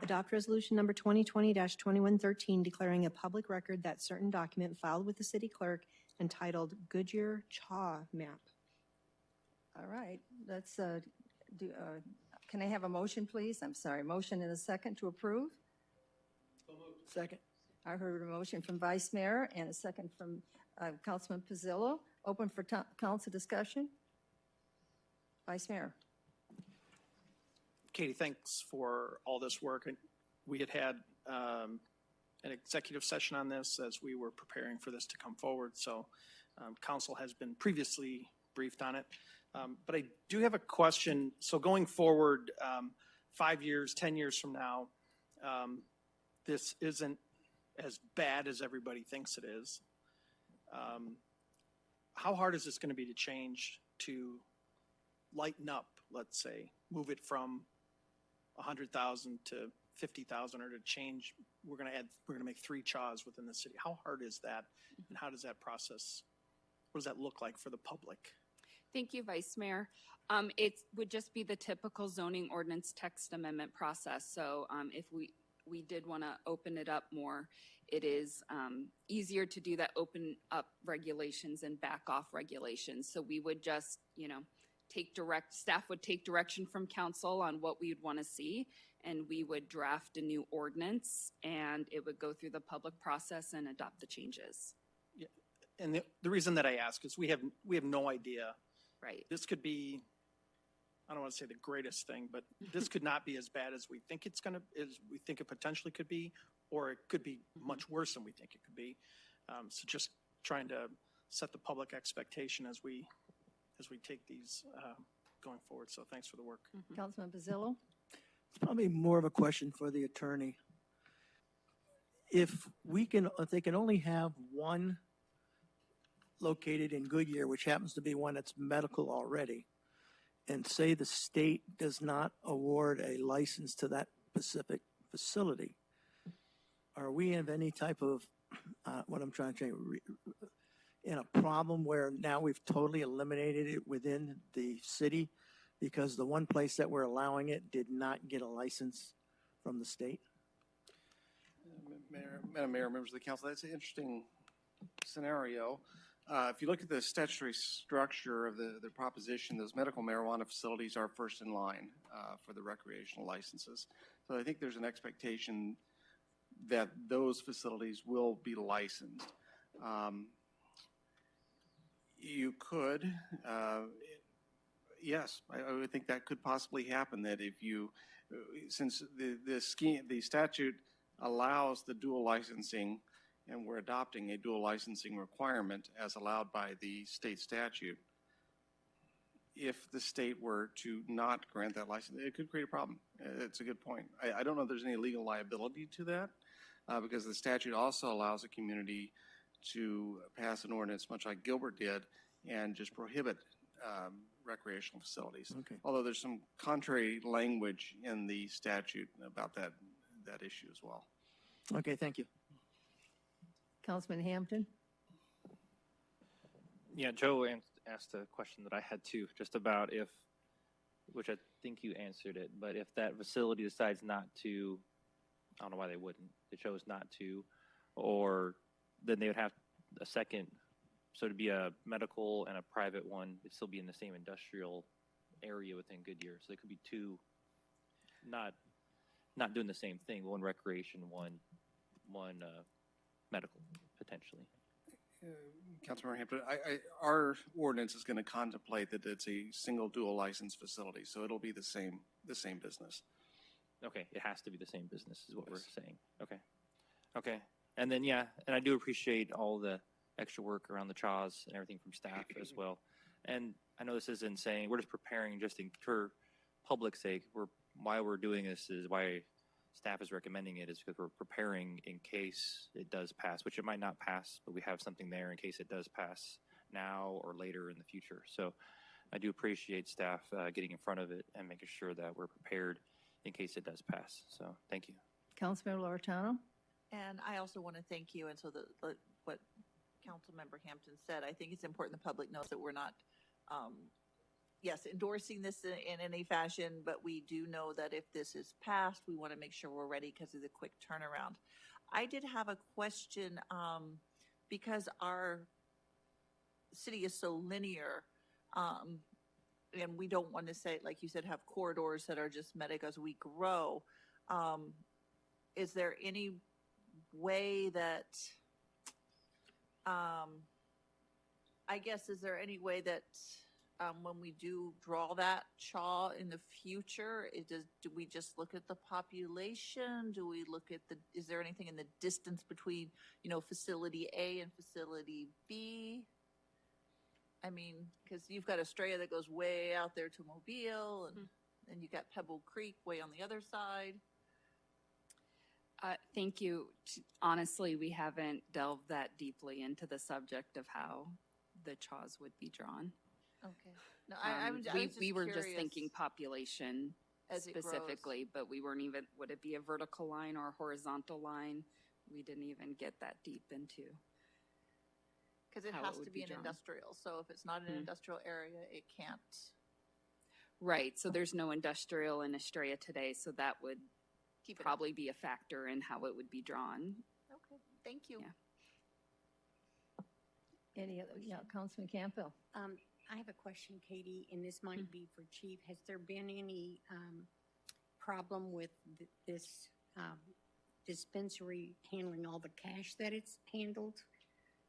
Adopt resolution number 2020-2113 declaring a public record that certain document filed with the city clerk entitled Goodyear CHA map. All right, let's can I have a motion, please? I'm sorry, motion and a second to approve? So moved. Second. I heard a motion from Vice Mayor and a second from Councilman Pizzillo. Open for council discussion. Vice Mayor. Katie, thanks for all this work. And we had an executive session on this as we were preparing for this to come forward. So council has been previously briefed on it. But I do have a question. So going forward, 5 years, 10 years from now, this isn't as bad as everybody thinks it is. How hard is this going to be to change to lighten up, let's say, move it from 100,000 to 50,000, or to change? We're going to make 3 CHAs within the city. How hard is that, and how does that process? What does that look like for the public? Thank you, Vice Mayor. It would just be the typical zoning ordinance text amendment process. So if we did want to open it up more, it is easier to do that open up regulations and back off regulations. So we would just, staff would take direction from council on what we would want to see, and we would draft a new ordinance, and it would go through the public process and adopt the changes. Yeah. And the reason that I ask is we have no idea. Right. This could be, I don't want to say the greatest thing, but this could not be as bad as we think it potentially could be, or it could be much worse than we think it could be. So just trying to set the public expectation as we take these going forward. So thanks for the work. Councilman Pizzillo? It's probably more of a question for the attorney. If they can only have one located in Goodyear, which happens to be one that's medical already, and say the state does not award a license to that specific facility, are we in any type of, what I'm trying to say, in a problem where now we've totally eliminated it within the city because the one place that we're allowing it did not get a license from the state? Madam Mayor, members of the council, that's an interesting scenario. If you look at the statutory structure of the proposition, those medical marijuana facilities are first in line for the recreational licenses. So I think there's an expectation that those facilities will be licensed. You could, yes, I would think that could possibly happen, that if you, since the statute allows the dual licensing and we're adopting a dual licensing requirement as allowed by the state statute. If the state were to not grant that license, it could create a problem. It's a good point. I don't know if there's any legal liability to that because the statute also allows a community to pass an ordinance, much like Gilbert did, and just prohibit recreational facilities. Okay. Although there's some contrary language in the statute about that issue as well. Okay, thank you. Councilman Hampton? Yeah, Joe asked a question that I had too, just about if, which I think you answered it, but if that facility decides not to, I don't know why they wouldn't, they chose not to, or then they would have a second, so to be a medical and a private one, it'd still be in the same industrial area within Goodyear. So there could be two, not doing the same thing, one recreation, one medical, potentially. Councilmember Hampton, our ordinance is going to contemplate that it's a single dual license facility, so it'll be the same business. Okay, it has to be the same business is what we're saying. Okay. And then, yeah, and I do appreciate all the extra work around the CHAWS and everything from staff as well. And I know this isn't saying, we're just preparing just for public sake. Why we're doing this is why staff is recommending it is because we're preparing in case it does pass, which it might not pass, but we have something there in case it does pass now or later in the future. So I do appreciate staff getting in front of it and making sure that we're prepared in case it does pass. So thank you. Councilmember Loretano? And I also want to thank you. And so what Councilmember Hampton said, I think it's important the public knows that we're not, yes, endorsing this in any fashion, but we do know that if this is passed, we want to make sure we're ready because of the quick turnaround. I did have a question because our city is so linear, and we don't want to say, like you said, have corridors that are just medic as we grow. Is there any way that, I guess, is there any way that when we do draw that CHAW in the future, do we just look at the population? Do we look at is there anything in the distance between, facility A and facility B? I mean, because you've got Estrella that goes way out there to Mobile, and you got Pebble Creek way on the other side. Thank you. Honestly, we haven't delved that deeply into the subject of how the CHAWS would be drawn. Okay. No, I was just we were curious just thinking population as it specifically, but we weren't even, would it be a vertical line or a horizontal line? We didn't even get that deep into. Because it has to be an industrial. So if it's not an industrial area, it can't. Right. So there's no industrial in Estrella today. So that would probably be a factor in how it would be drawn. Okay. Thank you. Yeah. Any other? Yeah, Councilman Campbell. I have a question, Katie, and this might be for Chief. Has there been any problem with this dispensary handling all the cash that it's handled?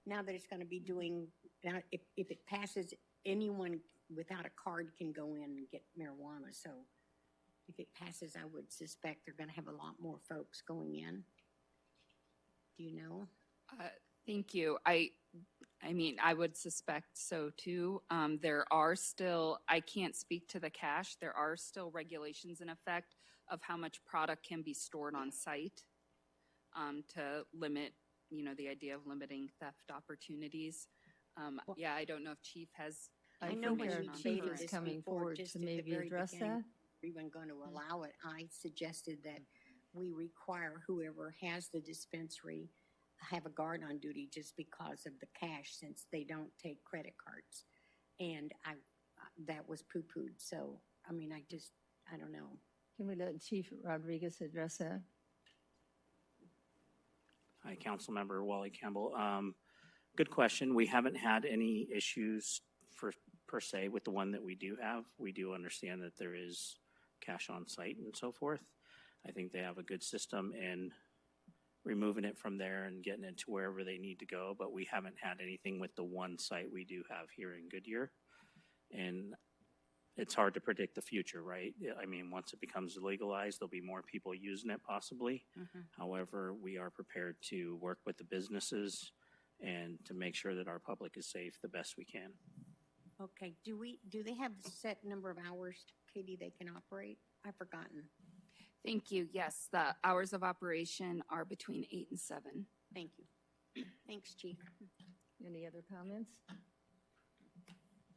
Now that it's going to be doing, if it passes, anyone without a card can go in and get marijuana. So if it passes, I would suspect they're going to have a lot more folks going in. Do you know? Thank you. I mean, I would suspect so too. There are still, I can't speak to the cash. There are still regulations in effect of how much product can be stored on site to limit, the idea of limiting theft opportunities. Yeah, I don't know if Chief has. I know when Chief is coming forward to maybe address that. Even going to allow it, I suggested that we require whoever has the dispensary have a guard on duty just because of the cash, since they don't take credit cards. And that was poo-pooed. So, I mean, I don't know. Can we let Chief Rodriguez address that? Hi, Councilmember Wally Campbell. Good question. We haven't had any issues per se with the one that we do have. We do understand that there is cash on site and so forth. I think they have a good system in removing it from there and getting it to wherever they need to go, but we haven't had anything with the one site we do have here in Goodyear. And it's hard to predict the future, right? Yeah, I mean, once it becomes legalized, there'll be more people using it possibly. However, we are prepared to work with the businesses and to make sure that our public is safe the best we can. Okay, do they have a set number of hours, Katie, they can operate? I've forgotten. Thank you. Yes, the hours of operation are between 8 and 7. Thank you. Thanks, Chief. Any other comments?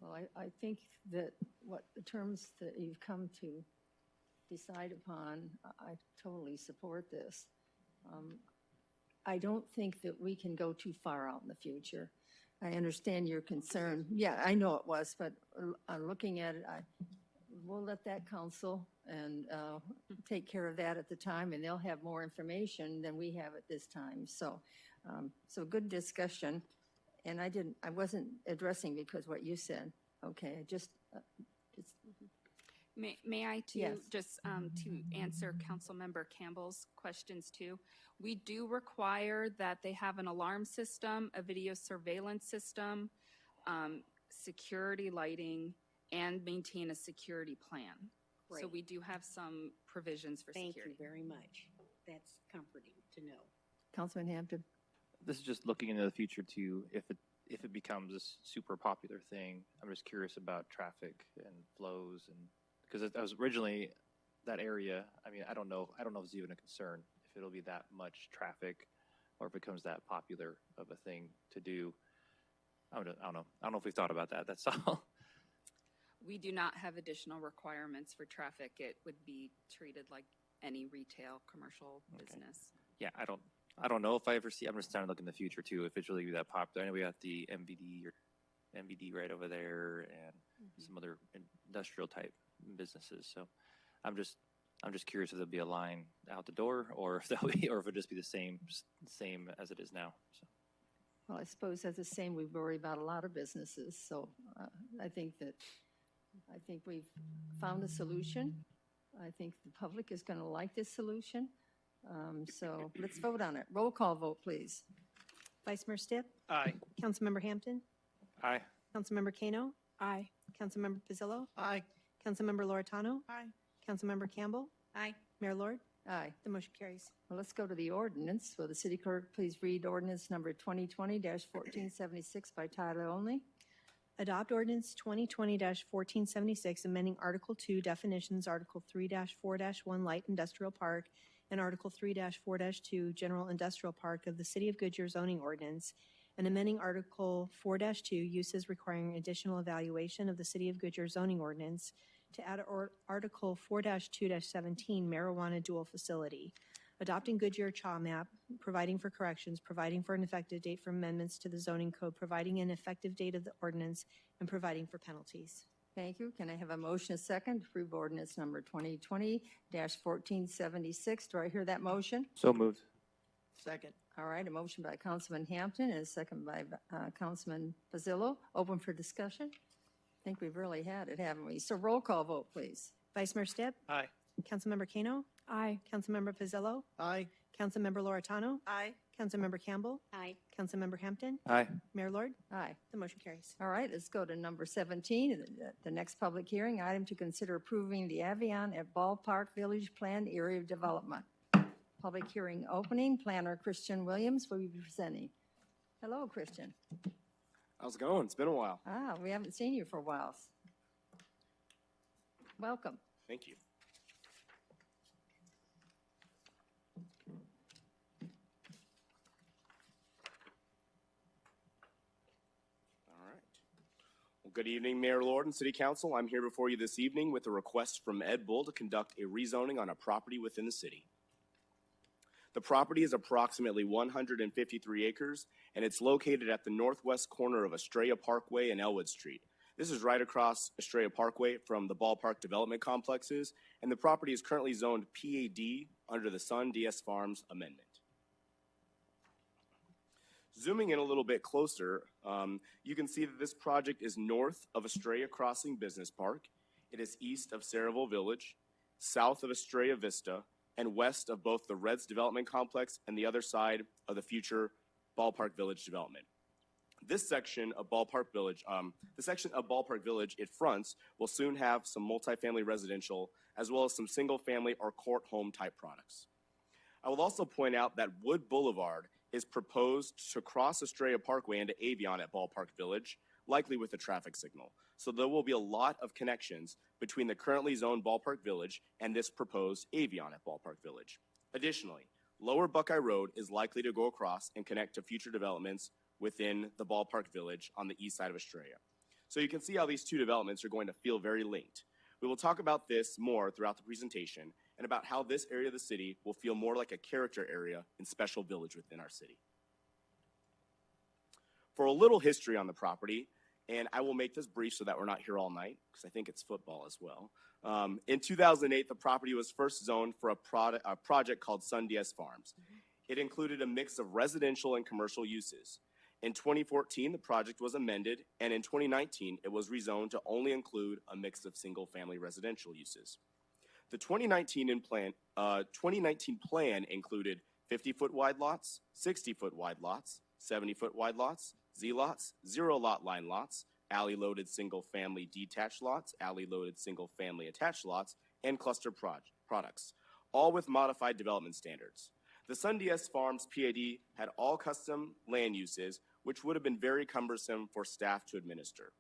Well, I think that what the terms that you've come to decide upon, I totally support this. I don't think that we can go too far out in the future. I understand your concern. Yeah, I know it was, but looking at it, we'll let that council and take care of that at the time, and they'll have more information than we have at this time. So, so good discussion. And I wasn't addressing because what you said. Okay, just. May I too, Yes. just to answer Councilmember Campbell's questions too? We do require that they have an alarm system, a video surveillance system, security lighting, and maintain a security plan. So Great. we do have some provisions for Thank security. you very much. That's comforting to know. Councilman Hampton. This is just looking into the future too. If it becomes a super popular thing, I'm just curious about traffic and flows, and because I was originally that area. I mean, I don't know if it's even a concern if it'll be that much traffic, or if it becomes that popular of a thing to do. I don't know. I don't know if we've thought about that. That's all. We do not have additional requirements for traffic. It would be treated like any retail, commercial business. Yeah, I don't know if I ever see. I'm just trying to look in the future too. If it's really that popular, I know we got the MVD right over there, and some other industrial type businesses. So, I'm just curious if there'll be a line out the door, or if it'll just be the same as it is now. So. Well, I suppose that's the same. We worry about a lot of businesses. So I think we've found a solution. I think the public is going to like this solution. So let's vote on it. Roll call vote, please. Vice Mayor Stipp? Aye. Councilmember Hampton? Aye. Councilmember Kano? Aye. Councilmember Pizzillo? Aye. Councilmember Loretano? Aye. Councilmember Campbell? Aye. Mayor Lord? Aye. The motion carries. Well, let's go to the ordinance. Will the city clerk please read ordinance number 2020-1476 by title only? Adopt ordinance 2020-1476, amending Article 2 definitions, Article 3-4-1 light industrial park, and Article 3-4-2 general industrial park of the City of Goodyear zoning ordinance, and amending Article 4-2 uses requiring additional evaluation of the City of Goodyear zoning ordinance to add Article 4-2-17 marijuana dual facility, adopting Goodyear CHA map, providing for corrections, providing for an effective date for amendments to the zoning code, providing an effective date of the ordinance, and providing for penalties. Thank you. Can I have a motion, a second, to approve ordinance number 2020-1476? Do I hear that motion? So moved. Second. All right, a motion by Councilman Hampton and a second by Councilman Pizzillo. Open for discussion? I think we've really had it, haven't we? So roll call vote, please. Vice Mayor Stipp? Aye. Councilmember Kano? Aye. Councilmember Pizzillo? Aye. Councilmember Loretano? Aye. Councilmember Campbell? Aye. Councilmember Hampton? Aye. Mayor Lord? Aye. The motion carries. All right, let's go to number 17, the next public hearing, item to consider approving the Avion at Ballpark Village Planned Area of Development. Public hearing opening, planner Christian Williams will be presenting. Hello, Christian. How's it going? It's been a while. We haven't seen you for a while. Welcome. Thank you. All right. Well, good evening, Mayor Lord and City Council. I'm here before you this evening with a request from Ed Bull to conduct a rezoning on a property within the city. The property is approximately 153 acres, and it's located at the northwest corner of Estrella Parkway and Elwood Street. This is right across Estrella Parkway from the ballpark development complexes, and the property is currently zoned PAD under the Sun DS Farms Amendment. Zooming in a little bit closer, you can see that this project is north of Estrella Crossing Business Park. It is east of Saraville Village, south of Estrella Vista, and west of both the Reds Development Complex and the other side of the future Ballpark Village development. This section of Ballpark Village, it fronts will soon have some multifamily residential as well as some single-family or court home type products. I will also point out that Wood Boulevard is proposed to cross Estrella Parkway into Avion at Ballpark Village, likely with a traffic signal. So there will be a lot of connections between the currently zoned Ballpark Village and this proposed Avion at Ballpark Village. Additionally, Lower Buckeye Road is likely to go across and connect to future developments within the Ballpark Village on the east side of Estrella. So you can see how these two developments are going to feel very linked. We will talk about this more throughout the presentation and about how this area of the city will feel more like a character area and special village within our city. For a little history on the property, and I will make this brief so that we're not here all night, because I think it's football as well. In 2008, the property was first zoned for a project called Sun Diaz Farms. It included a mix of residential and commercial uses. In 2014, the project was amended, and in 2019, it was rezoned to only include a mix of single-family residential uses. The 2019 plan included 50-foot wide lots, 60-foot wide lots, 70-foot wide lots, Z-lots, zero-lot line lots, alley-loaded single-family detached lots, alley-loaded single-family attached lots, and cluster products, all with modified development standards. The Sun Diaz Farms PAD had all custom land uses, which would have been very cumbersome for staff to administer.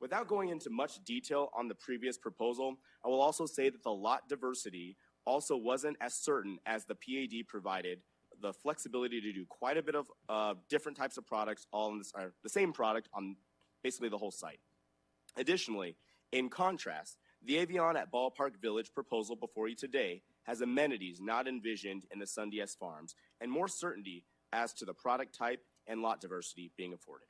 Without going into much detail on the previous proposal, I will also say that the lot diversity also wasn't as certain as the PAD provided the flexibility to do quite a bit of different types of products, all in the same product on basically the whole site. Additionally, in contrast, the Avion at Ballpark Village proposal before you today has amenities not envisioned in the Sun Diaz Farms and more certainty as to the product type and lot diversity being afforded.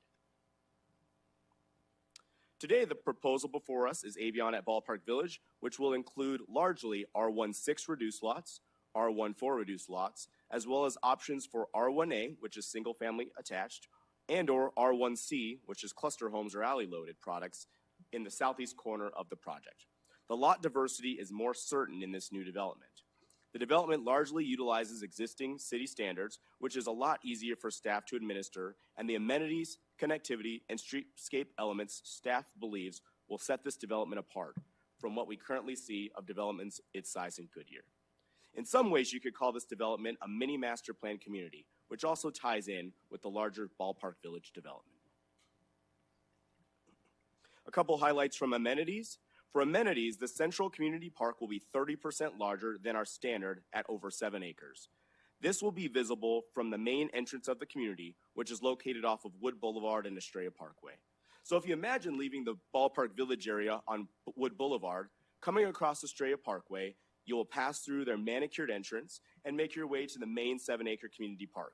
Today, the proposal before us is Avion at Ballpark Village, which will include largely R16 reduced lots, R14 reduced lots, as well as options for R1A, which is single family attached, and or R1C, which is cluster homes or alley loaded products in the southeast corner of the project. The lot diversity is more certain in this new development. The development largely utilizes existing city standards, which is a lot easier for staff to administer, and the amenities, connectivity, and streetscape elements staff believes will set this development apart from what we currently see of developments its size in Goodyear. In some ways, you could call this development a mini master plan community, which also ties in with the larger Ballpark Village development. A couple highlights from amenities. For amenities, the Central Community Park will be 30% larger than our standard at over 7 acres. This will be visible from the main entrance of the community, which is located off of Wood Boulevard and Estrella Parkway. So if you imagine leaving the Ballpark Village area on Wood Boulevard, coming across Estrella Parkway, you will pass through their manicured entrance and make your way to the main 7-acre community park.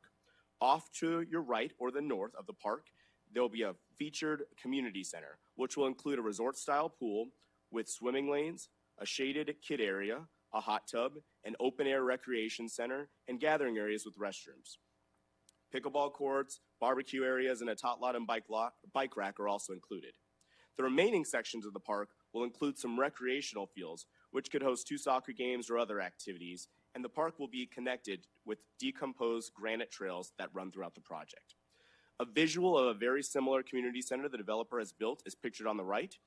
Off to your right or the north of the park, there will be a featured community center, which will include a resort-style pool with swimming lanes, a shaded kid area, a hot tub, an open-air recreation center, and gathering areas with restrooms. Pickleball courts, barbecue areas, and a tot lot and bike rack are also included. The remaining sections of the park will include some recreational fields, which could host 2 soccer games or other activities, and the park will be connected with decomposed granite trails that run throughout the project. A visual of a very similar community center the developer has built is pictured on the right.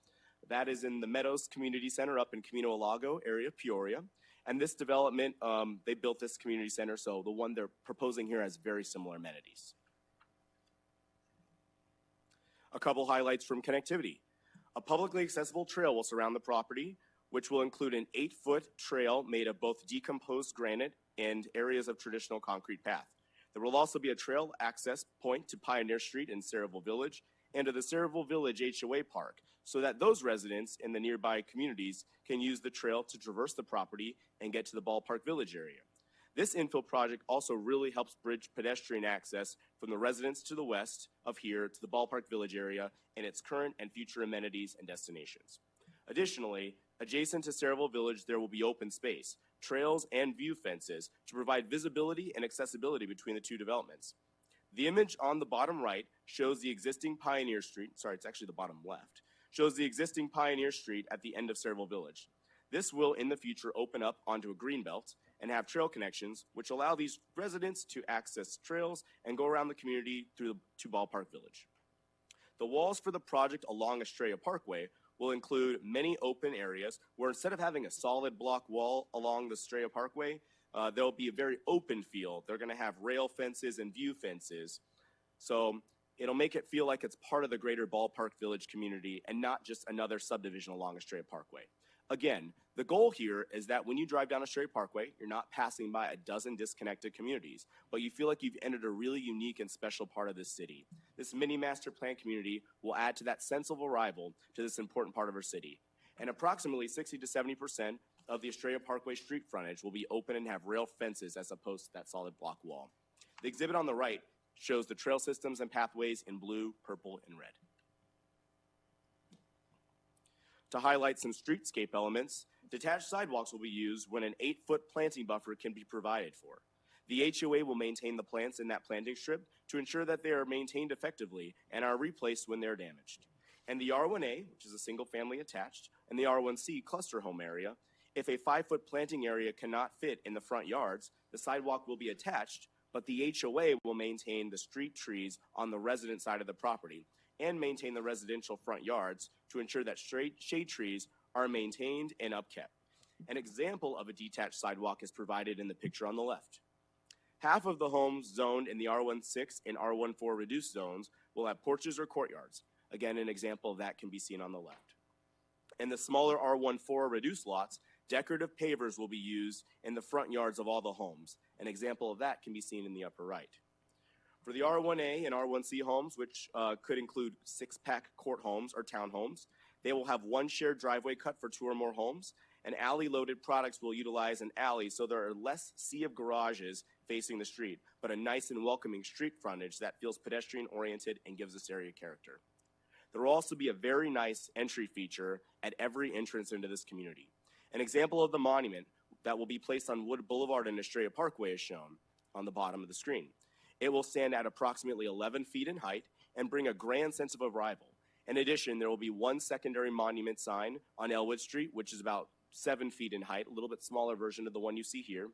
That is in the Meadows Community Center up in Camino Lago area, Peoria. And this development, they built this community center, so the one they're proposing here has very similar amenities. A couple highlights from connectivity. A publicly accessible trail will surround the property, which will include an 8-foot trail made of both decomposed granite and areas of traditional concrete path. There will also be a trail access point to Pioneer Street in Saraville Village and to the Saraville Village HOA Park, so that those residents in the nearby communities can use the trail to traverse the property and get to the Ballpark Village area. This infill project also really helps bridge pedestrian access from the residents to the west of here to the Ballpark Village area and its current and future amenities and destinations. Additionally, adjacent to Saraville Village, there will be open space, trails, and view fences to provide visibility and accessibility between the two developments. The image on the bottom right shows the existing Pioneer Street, it's actually the bottom left, shows the existing Pioneer Street at the end of Saraville Village. This will, in the future, open up onto a greenbelt and have trail connections, which allow these residents to access trails and go around the community to Ballpark Village. The walls for the project along Estrella Parkway will include many open areas where instead of having a solid block wall along the Estrella Parkway, there'll be a very open field. They're going to have rail fences and view fences. So it'll make it feel like it's part of the greater Ballpark Village community and not just another subdivision along Estrella Parkway. Again, the goal here is that when you drive down Estrella Parkway, you're not passing by a dozen disconnected communities, but you feel like you've entered a really unique and special part of this city. This mini master plan community will add to that sense of arrival to this important part of our city. And approximately 60 to 70% of the Estrella Parkway street frontage will be open and have rail fences as opposed to that solid block wall. The exhibit on the right shows the trail systems and pathways in blue, purple, and red. To highlight some streetscape elements, detached sidewalks will be used when an 8-foot planting buffer can be provided for. The HOA will maintain the plants in that planting strip to ensure that they are maintained effectively and are replaced when they're damaged. And the R1A, which is a single family attached, and the R1C cluster home area, if a 5-foot planting area cannot fit in the front yards, the sidewalk will be attached, but the HOA will maintain the street trees on the resident side of the property and maintain the residential front yards to ensure that shade trees are maintained and upkept. An example of a detached sidewalk is provided in the picture on the left. Half of the homes zoned in the R16 and R14 reduced zones will have porches or courtyards. Again, an example of that can be seen on the left. In the smaller R14 reduced lots, decorative pavers will be used in the front yards of all the homes. An example of that can be seen in the upper right. For the R1A and R1C homes, which could include 6-pack court homes or townhomes, they will have one shared driveway cut for 2 or more homes, and alley-loaded products will utilize an alley so there are less sea of garages facing the street, but a nice and welcoming street frontage that feels pedestrian-oriented and gives this area character. There will also be a very nice entry feature at every entrance into this community. An example of the monument that will be placed on Wood Boulevard and Estrella Parkway is shown on the bottom of the screen. It will stand at approximately 11 feet in height and bring a grand sense of arrival. In addition, there will be one secondary monument sign on Elwood Street, which is about 7 feet in height, a little bit smaller version of the one you see here.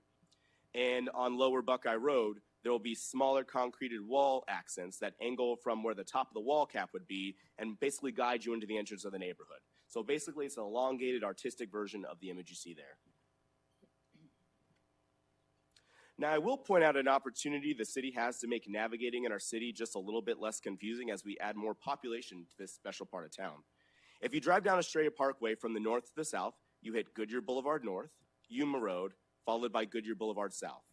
And on Lower Buckeye Road, there will be smaller concreted wall accents that angle from where the top of the wall cap would be and basically guide you into the entrance of the neighborhood. So basically, it's an elongated artistic version of the image you see there. Now, I will point out an opportunity the city has to make navigating in our city just a little bit less confusing as we add more population to this special part of town. If you drive down Estrella Parkway from the north to the south, you hit Goodyear Boulevard North, Yuma Road, followed by Goodyear Boulevard South.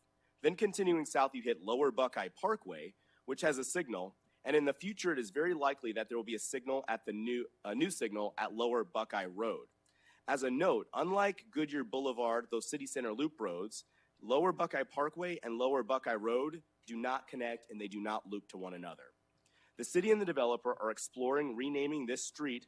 Then continuing south, you hit Lower Buckeye Parkway, which has a signal, and in the future, it is very likely that there will be a signal at a new signal at Lower Buckeye Road. As a note, unlike Goodyear Boulevard, those city center loop roads, Lower Buckeye Parkway and Lower Buckeye Road do not connect and they do not loop to one another. The city and the developer are exploring renaming this street,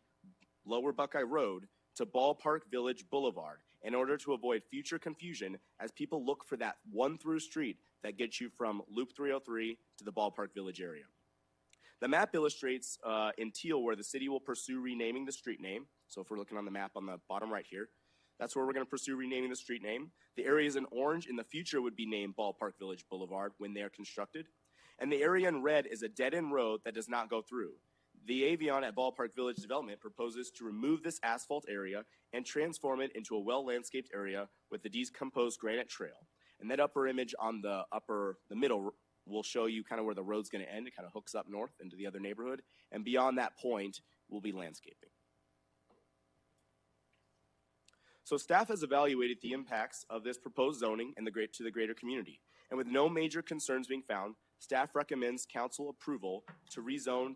Lower Buckeye Road, to Ballpark Village Boulevard in order to avoid future confusion as people look for that one-through street that gets you from Loop 303 to the Ballpark Village area. The map illustrates in teal where the city will pursue renaming the street name. So if we're looking on the map on the bottom right here, that's where we're going to pursue renaming the street name. The areas in orange in the future would be named Ballpark Village Boulevard when they are constructed. And the area in red is a dead-end road that does not go through. The Avion at Ballpark Village Development proposes to remove this asphalt area and transform it into a well-landscaped area with the decomposed granite trail. And that upper image on the middle will show you kind of where the road's going to end. It kind of hooks up north into the other neighborhood. And beyond that point will be landscaping. So staff has evaluated the impacts of this proposed zoning to the greater community. And with no major concerns being found, staff recommends council approval to rezone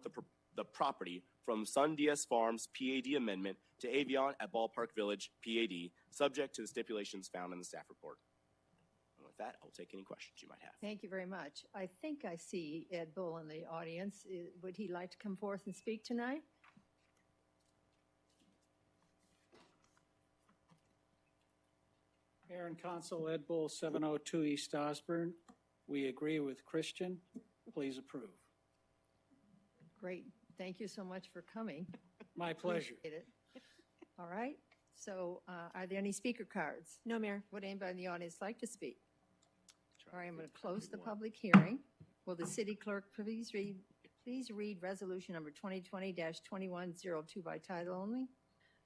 the property from Sun Diaz Farms PAD amendment to Avion at Ballpark Village PAD, subject to the stipulations found in the staff report. And with that, I'll take any questions you might have. Thank you very much. I think I see Ed Bull in the audience. Would he like to come forth and speak tonight? Mayor and Council, Ed Bull, 702 East Osborne. We agree with Christian. Please approve. Great. Thank you so much for coming. My pleasure. Appreciate it. All right. So are there any speaker cards? No, Mayor. Would anybody in the audience like to speak? All right, I'm going to close the public hearing. Will the city clerk please read please read resolution number 2020-2102 by title only.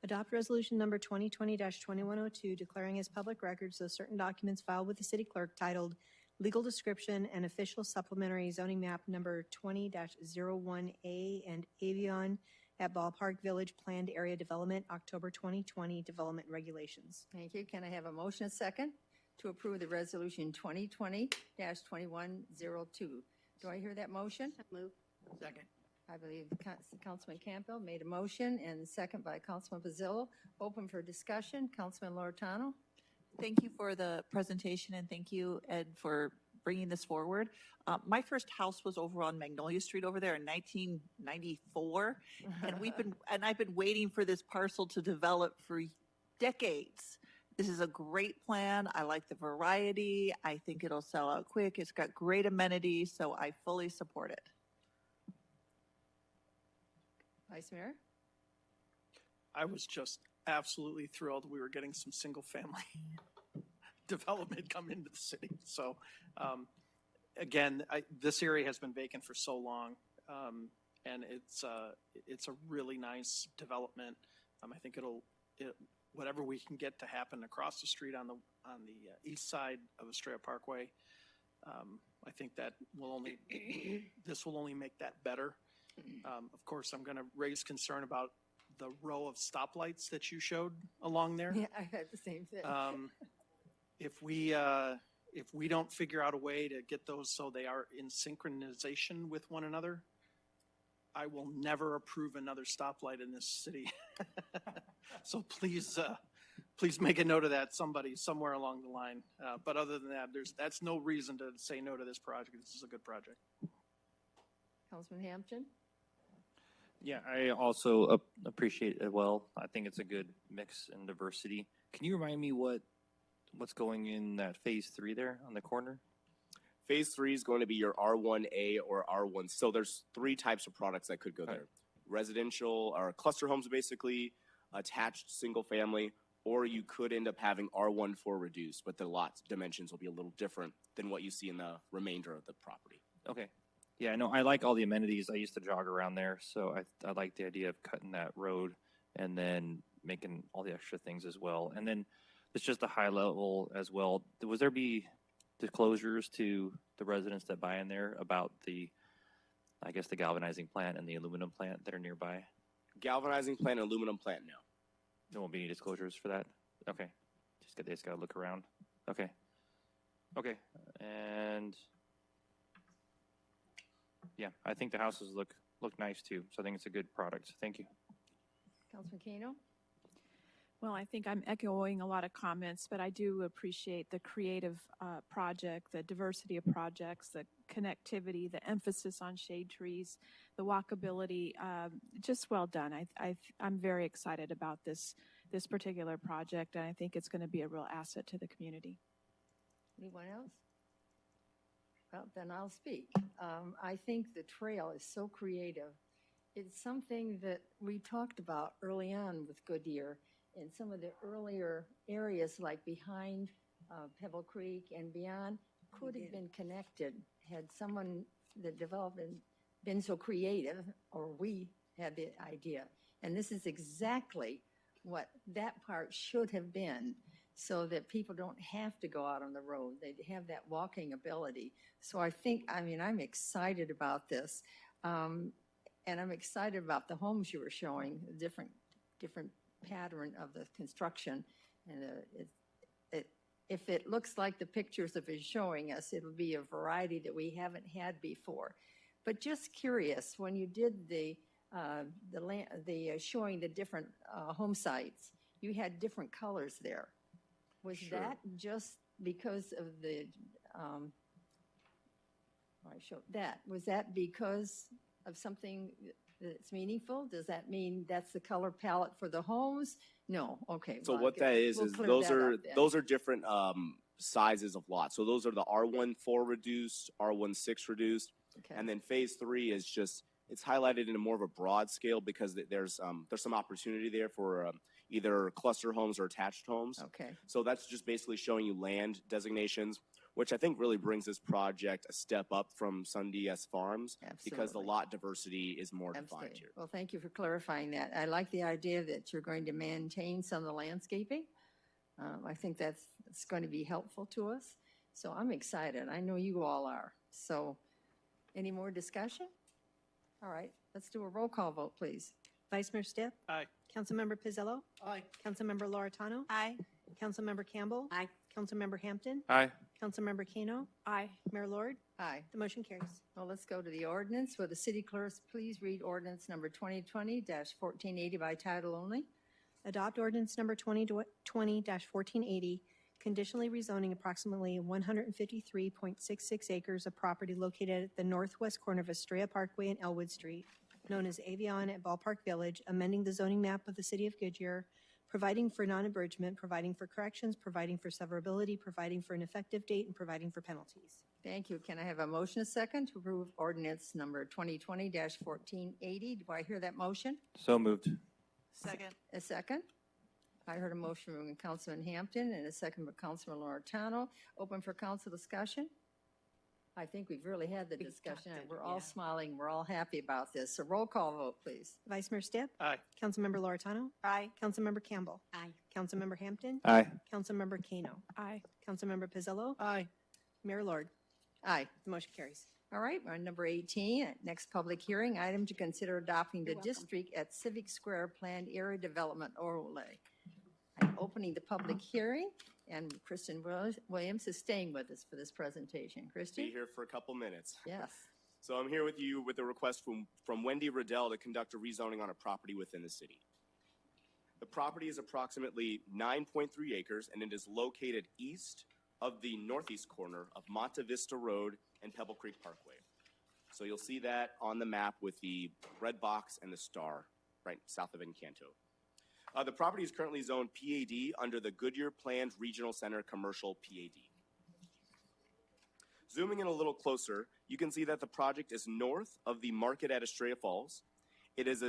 Adopt resolution number 2020-2102 declaring as public records those certain documents filed with the city clerk titled Legal Description and Official Supplementary Zoning Map number 20-01A and Avion at Ballpark Village Planned Area Development, October 2020 Development Regulations. Thank you. Can I have a motion, a second, to approve the resolution 2020-2102? Do I hear that motion? Move. Second. I believe Councilman Campbell made a motion and second by Councilman Pizzillo. Open for discussion. Councilman Loretano. Thank you for the presentation, and thank you, Ed, for bringing this forward. My first house was over on Magnolia Street over there in 1994, and I've been waiting for this parcel to develop for decades. This is a great plan. I like the variety. I think it'll sell out quick. It's got great amenities, so I fully support it. Vice Mayor. I was just absolutely thrilled we were getting some single-family development come into the city. So, again, this area has been vacant for so long, and it's a really nice development. I think whatever we can get to happen across the street on the east side of Estrella Parkway, I think that this will only make that better. Of course, I'm going to raise concern about the row of stoplights that you showed along there. Yeah, I had the same thing. If we don't figure out a way to get those so they are in synchronization with one another, I will never approve another stoplight in this city. So please make a note of that, somebody somewhere along the line. But other than that, that's no reason to say no to this project. This is a good project. Councilman Hampton. Yeah, I also appreciate it well. I think it's a good mix and diversity. Can you remind me what's going in that phase 3 there on the corner? Phase 3 is going to be your R1A or R1. So there's 3 types of products that could go there. Residential or cluster homes, basically, attached single family, or you could end up having R14 reduced, but the lot dimensions will be a little different than what you see in the remainder of the property. Okay. Yeah, no, I like all the amenities. I used to jog around there, so I like the idea of cutting that road and then making all the extra things as well. And then it's just a high level as well. Was there be disclosures to the residents that buy in there about the galvanizing plant and the aluminum plant that are nearby? Galvanizing plant and aluminum plant, no. There won't be any disclosures for that? Okay. They just got to look around. Okay. Okay. And yeah, I think the houses look nice too. So I think it's a good product. Thank you. Councilman Kano. Well, I think I'm echoing a lot of comments, but I do appreciate the creative project, the diversity of projects, the connectivity, the emphasis on shade trees, the walkability. Just well done. I'm very excited about this particular project, and I think it's going to be a real asset to the community. Anyone else? Well, then I'll speak. I think the trail is so creative. It's something that we talked about early on with Goodyear. In some of the earlier areas, like behind Pebble Creek and beyond, could have been connected had someone that developed and been so creative, or we had the idea. And this is exactly what that part should have been, so that people don't have to go out on the road. They have that walking ability. So I'm excited about this. And I'm excited about the homes you were showing, different pattern of the construction, and if it looks like the pictures of it showing us, it'll be a variety that we haven't had before. But just curious, when you did the showing the different home sites, you had different colors there. Was that just because of the was that because of something that's meaningful? Does that mean that's the color palette for the homes? No. Okay. So what that is those are different sizes of lots. So those are the R14 reduced, R16 reduced, and then phase 3 is just, it's highlighted in a more of a broad scale because there's some opportunity there for either cluster homes or attached homes. Okay. So that's just basically showing you land designations. which I think really brings this project a step up from Sun DS Farms because the Absolutely. lot diversity is more defined Absolutely. here. Well, thank you for clarifying that. I like the idea that you're going to maintain some of the landscaping. I think that's going to be helpful to us. So I'm excited. I know you all are. So any more discussion? All right, let's do a roll call vote, please. Vice Mayor Stipp? Aye. Councilmember Pizzillo? Aye. Councilmember Loretano? Aye. Councilmember Campbell? Aye. Councilmember Hampton? Aye. Councilmember Kano? Aye. Mayor Lord? Aye. The motion carries. Well, let's go to the ordinance. Will the city clerk please read ordinance number 2020-1480 by title only? Adopt ordinance number 2020-1480, conditionally rezoning approximately 153.66 acres of property located at the northwest corner of Estrella Parkway and Elwood Street, known as Avion at Ballpark Village, amending the zoning map of the city of Goodyear, providing for non-abridgment, providing for corrections, providing for severability, providing for an effective date, and providing for penalties. Thank you. Can I have a motion, a second, to approve ordinance number 2020-1480? Do I hear that motion? So moved. Second. A second? I heard a motion from Councilman Hampton and a second from Councilman Loretano. Open for council discussion. I think we've really had the discussion, and we're all smiling. We're all happy about this. So roll call vote, please. Vice Mayor Stipp? Aye. Councilmember Loretano? Aye. Councilmember Campbell? Aye. Councilmember Hampton? Aye. Councilmember Kano? Aye. Councilmember Pizzillo? Aye. Mayor Lord? Aye. The motion carries. All right, we're on number 18, next public hearing, item to consider adopting the district at Civic Square Planned Area Development Overlay. I'm opening the public hearing, and Kristen Williams is staying with us for this presentation. Kristen? Be here for a couple minutes. Yes. So I'm here with you with a request from Wendy Riddell to conduct a rezoning on a property within the city. The property is approximately 9.3 acres, and it is located east of the northeast corner of Monte Vista Road and Pebble Creek Parkway. So you'll see that on the map with the red box and the star right south of Encanto. The property is currently zoned PAD under the Goodyear Planned Regional Center Commercial PAD. Zooming in a little closer, you can see that the project is north of the market at Estrella Falls. It is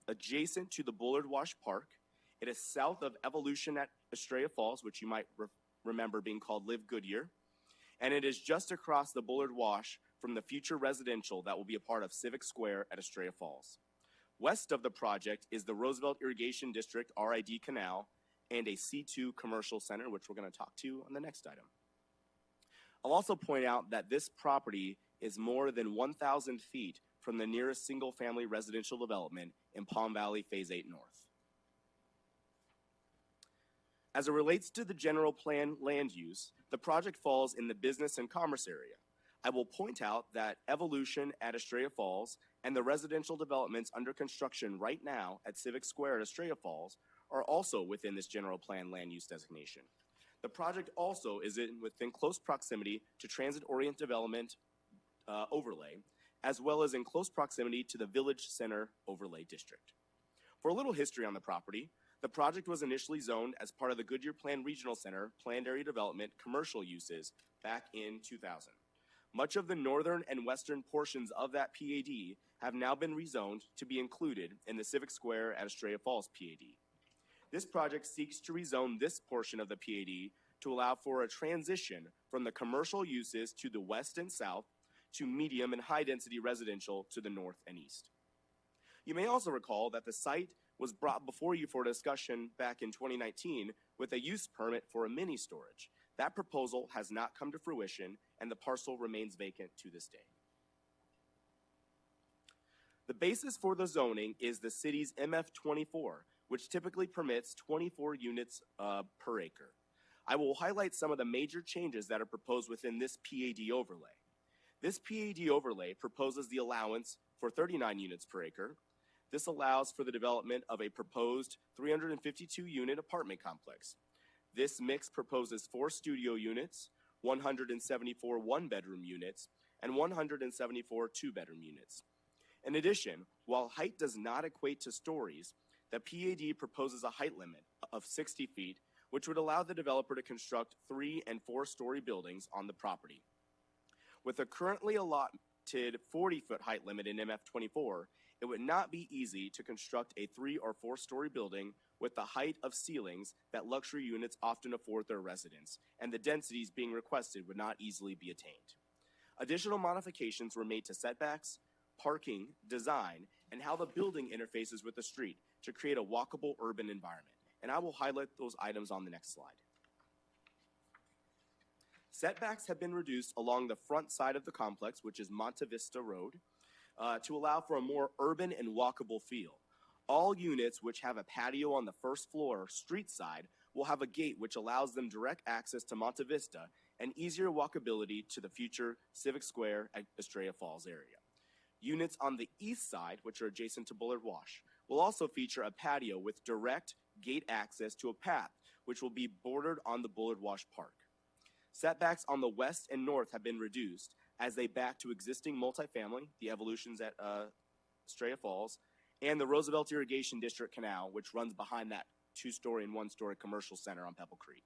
adjacent to the Bullard Wash Park. It is south of Evolution at Estrella Falls, which you might remember being called Live Goodyear. And it is just across the Bullard Wash from the future residential that will be a part of Civic Square at Estrella Falls. West of the project is the Roosevelt Irrigation District RID Canal and a C2 commercial center, which we're going to talk to on the next item. I'll also point out that this property is more than 1,000 feet from the nearest single-family residential development in Palm Valley Phase 8 North. As it relates to the general plan land use, the project falls in the business and commerce area. I will point out that Evolution at Estrella Falls and the residential developments under construction right now at Civic Square at Estrella Falls are also within this general plan land use designation. The project also is within close proximity to transit-oriented development overlay, as well as in close proximity to the Village Center Overlay District. For a little history on the property, the project was initially zoned as part of the Goodyear Planned Regional Center Planned Area Development commercial uses back in 2000. Much of the northern and western portions of that PAD have now been rezoned to be included in the Civic Square at Estrella Falls PAD. This project seeks to rezone this portion of the PAD to allow for a transition from the commercial uses to the west and south to medium and high density residential to the north and east. You may also recall that the site was brought before you for discussion back in 2019 with a use permit for a mini storage. That proposal has not come to fruition, and the parcel remains vacant to this day. The basis for the zoning is the city's MF24, which typically permits 24 units per acre. I will highlight some of the major changes that are proposed within this PAD overlay. This PAD overlay proposes the allowance for 39 units per acre. This allows for the development of a proposed 352-unit apartment complex. This mix proposes 4 studio units, 174 one-bedroom units, and 174 two-bedroom units. In addition, while height does not equate to stories, the PAD proposes a height limit of 60 feet, which would allow the developer to construct 3- and 4-story buildings on the property. With the current projected 40-foot height limit in MF24, it would not be easy to construct a 3- or 4-story building with the height of ceilings that luxury units often afford their residents, and the densities being requested would not easily be attained. Additional modifications were made to setbacks, parking, design, and how the building interfaces with the street to create a walkable urban environment, and I will highlight those items on the next slide. Setbacks have been reduced along the front side of the complex, which is Monte Vista Road, to allow for a more urban and walkable feel. All units which have a patio on the first floor, street side, will have a gate which allows them direct access to Monte Vista and easier walkability to the future Civic Square at Estrella Falls area. Units on the east side, which are adjacent to Bullard Wash, will also feature a patio with direct gate access to a path, which will be bordered on the Bullard Wash Park. Setbacks on the west and north have been reduced as they back to existing multifamily, the Evolutions at Estrella Falls, and the Roosevelt Irrigation District Canal, which runs behind that 2-story and 1-story commercial center on Pebble Creek.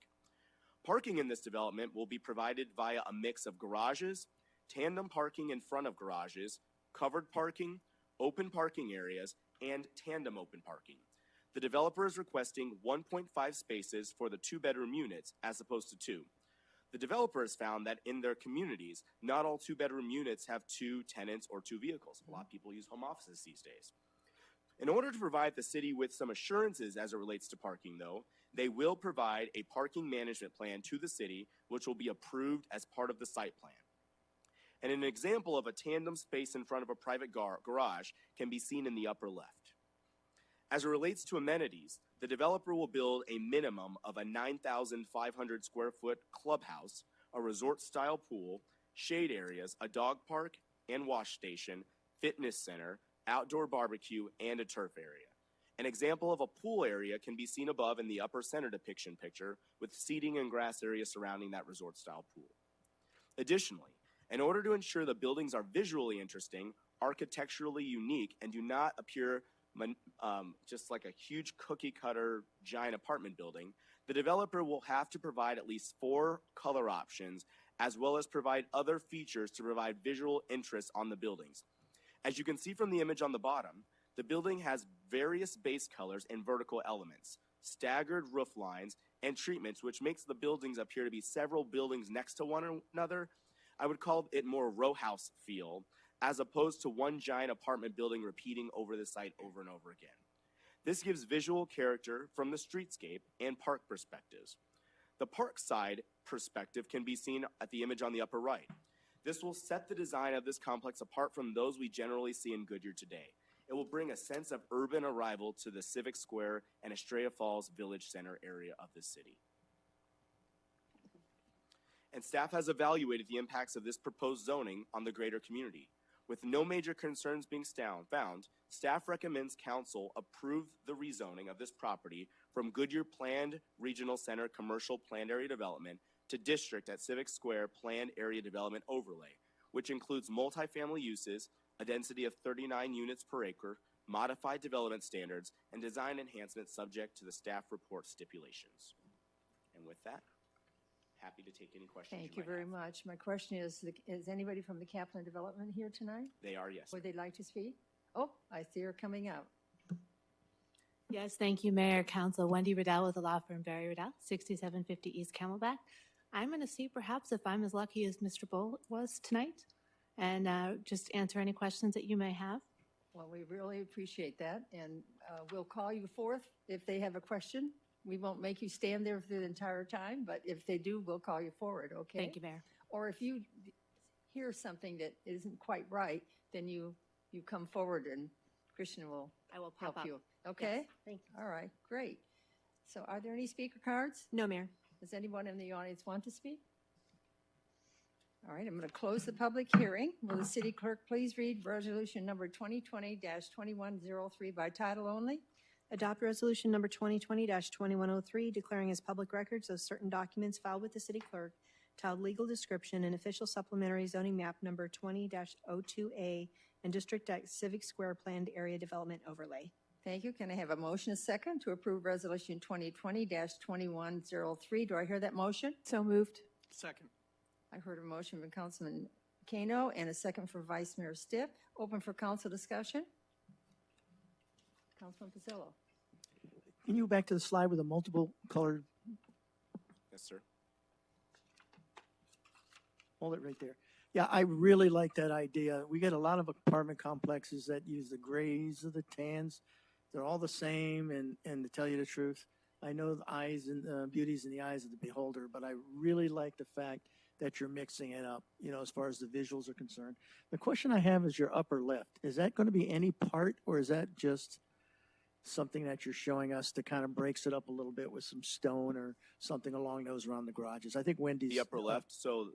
Parking in this development will be provided via a mix of garages, tandem parking in front of garages, covered parking, open parking areas, and tandem open parking. The developer is requesting 1.5 spaces for the 2-bedroom units as opposed to 2. The developer has found that in their communities, not all 2-bedroom units have 2 tenants or 2 vehicles. A lot of people use home offices these days. In order to provide the city with some assurances as it relates to parking, though, they will provide a parking management plan to the city, which will be approved as part of the site plan. And an example of a tandem space in front of a private garage can be seen in the upper left. As it relates to amenities, the developer will build a minimum of a 9,500 square foot clubhouse, a resort-style pool, shade areas, a dog park and wash station, fitness center, outdoor barbecue, and a turf area. An example of a pool area can be seen above in the upper center depiction picture, with seating and grass area surrounding that resort-style pool. Additionally, in order to ensure the buildings are visually interesting, architecturally unique, and do not appear just like a huge cookie-cutter giant apartment building, the developer will have to provide at least 4 color options, as well as provide other features to provide visual interest on the buildings. As you can see from the image on the bottom, the building has various base colors and vertical elements, staggered roof lines, and treatments, which makes the buildings appear to be several buildings next to one another. I would call it more row house feel, as opposed to one giant apartment building repeating over the site over and over again. This gives visual character from the streetscape and park perspectives. The park side perspective can be seen at the image on the upper right. This will set the design of this complex apart from those we generally see in Goodyear today. It will bring a sense of urban arrival to the Civic Square and Estrella Falls Village Center area of the city. And staff has evaluated the impacts of this proposed zoning on the greater community. With no major concerns being found, staff recommends council approve the rezoning of this property from Goodyear Planned Regional Center Commercial Planned Area Development to District at Civic Square Planned Area Development Overlay, which includes multifamily uses, a density of 39 units per acre, modified development standards, and design enhancements subject to the staff report stipulations. And with that, happy to take any questions. Thank you very much. My question is anybody from the Kaplan Development here tonight? They are, yes. Would they like to speak? Oh, I see her coming out. Yes, thank you, Mayor, Council. Wendy Riddell with the law firm Barry Riddell, 6750 East Camelback. I'm going to see perhaps if I'm as lucky as Mr. Bull was tonight and just answer any questions that you may have. Well, we really appreciate that, and we'll call you forth if they have a question. We won't make you stand there for the entire time, but if they do, we'll call you forward, okay? Thank you, Mayor. Or if you hear something that isn't quite right, then you come forward and Christian will help you. Okay? Yes, thank you. All right, great. So are there any speaker cards? No, Mayor. Does anyone in the audience want to speak? All right, I'm going to close the public hearing. Will the city clerk please read resolution number 2020-2103 by title only? Adopt resolution number 2020-2103, declaring as public records of certain documents filed with the city clerk, titled Legal Description and Official Supplementary Zoning Map number 20-02A and District at Civic Square Planned Area Development Overlay. Thank you. Can I have a motion, a second, to approve resolution 2020-2103? Do I hear that motion? So moved. Second. I heard a motion from Councilman Kano and a second for Vice Mayor Stiff. Open for council discussion. Councilman Pizzillo. Can you go back to the slide with the multiple colored? Yes, sir. Hold it right there. Yeah, I really like that idea. We get a lot of apartment complexes that use the grays or the tans. They're all the same, and to tell you the truth, I know the eyes and beauty's in the eyes of the beholder, but I really like the fact that you're mixing it up, you know, as far as the visuals are concerned. The question I have is your upper left. Is that going to be any part, or is that just something that you're showing us that kind of breaks it up a little bit with some stone or something along those around the garages? I think Wendy's. The upper left, so,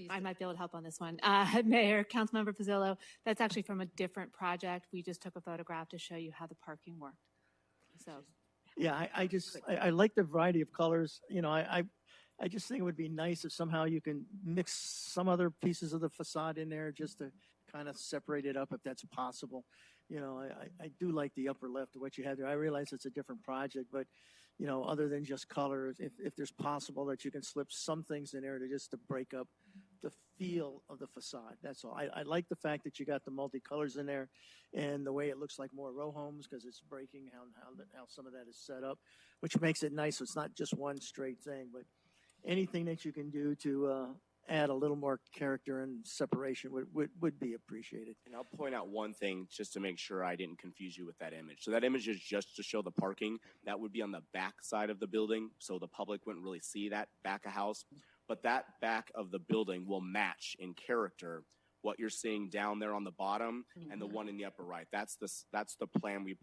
I might be able to help on this one. Mayor, Councilmember Pizzillo, that's actually from a different project. We just took a photograph to show you how the parking worked. So. Yeah, I like the variety of colors. You know, I just think it would be nice if somehow you can mix some other pieces of the facade in there just to kind of separate it up if that's possible. You know, I do like the upper left of what you had there. I realize it's a different project, but, you know, other than just colors, if there's possible that you can slip some things in there to break up the feel of the facade. That's all. I like the fact that you got the multicolors in there and the way it looks like more row homes because it's breaking how some of that is set up, which makes it nice. So it's not just one straight thing, but anything that you can do to add a little more character and separation would be appreciated. And I'll point out one thing just to make sure I didn't confuse you with that image. So that image is just to show the parking. That would be on the back side of the building, so the public wouldn't really see that back of house. But that back of the building will match in character what you're seeing down there on the bottom and the one in the upper right. That's the plan we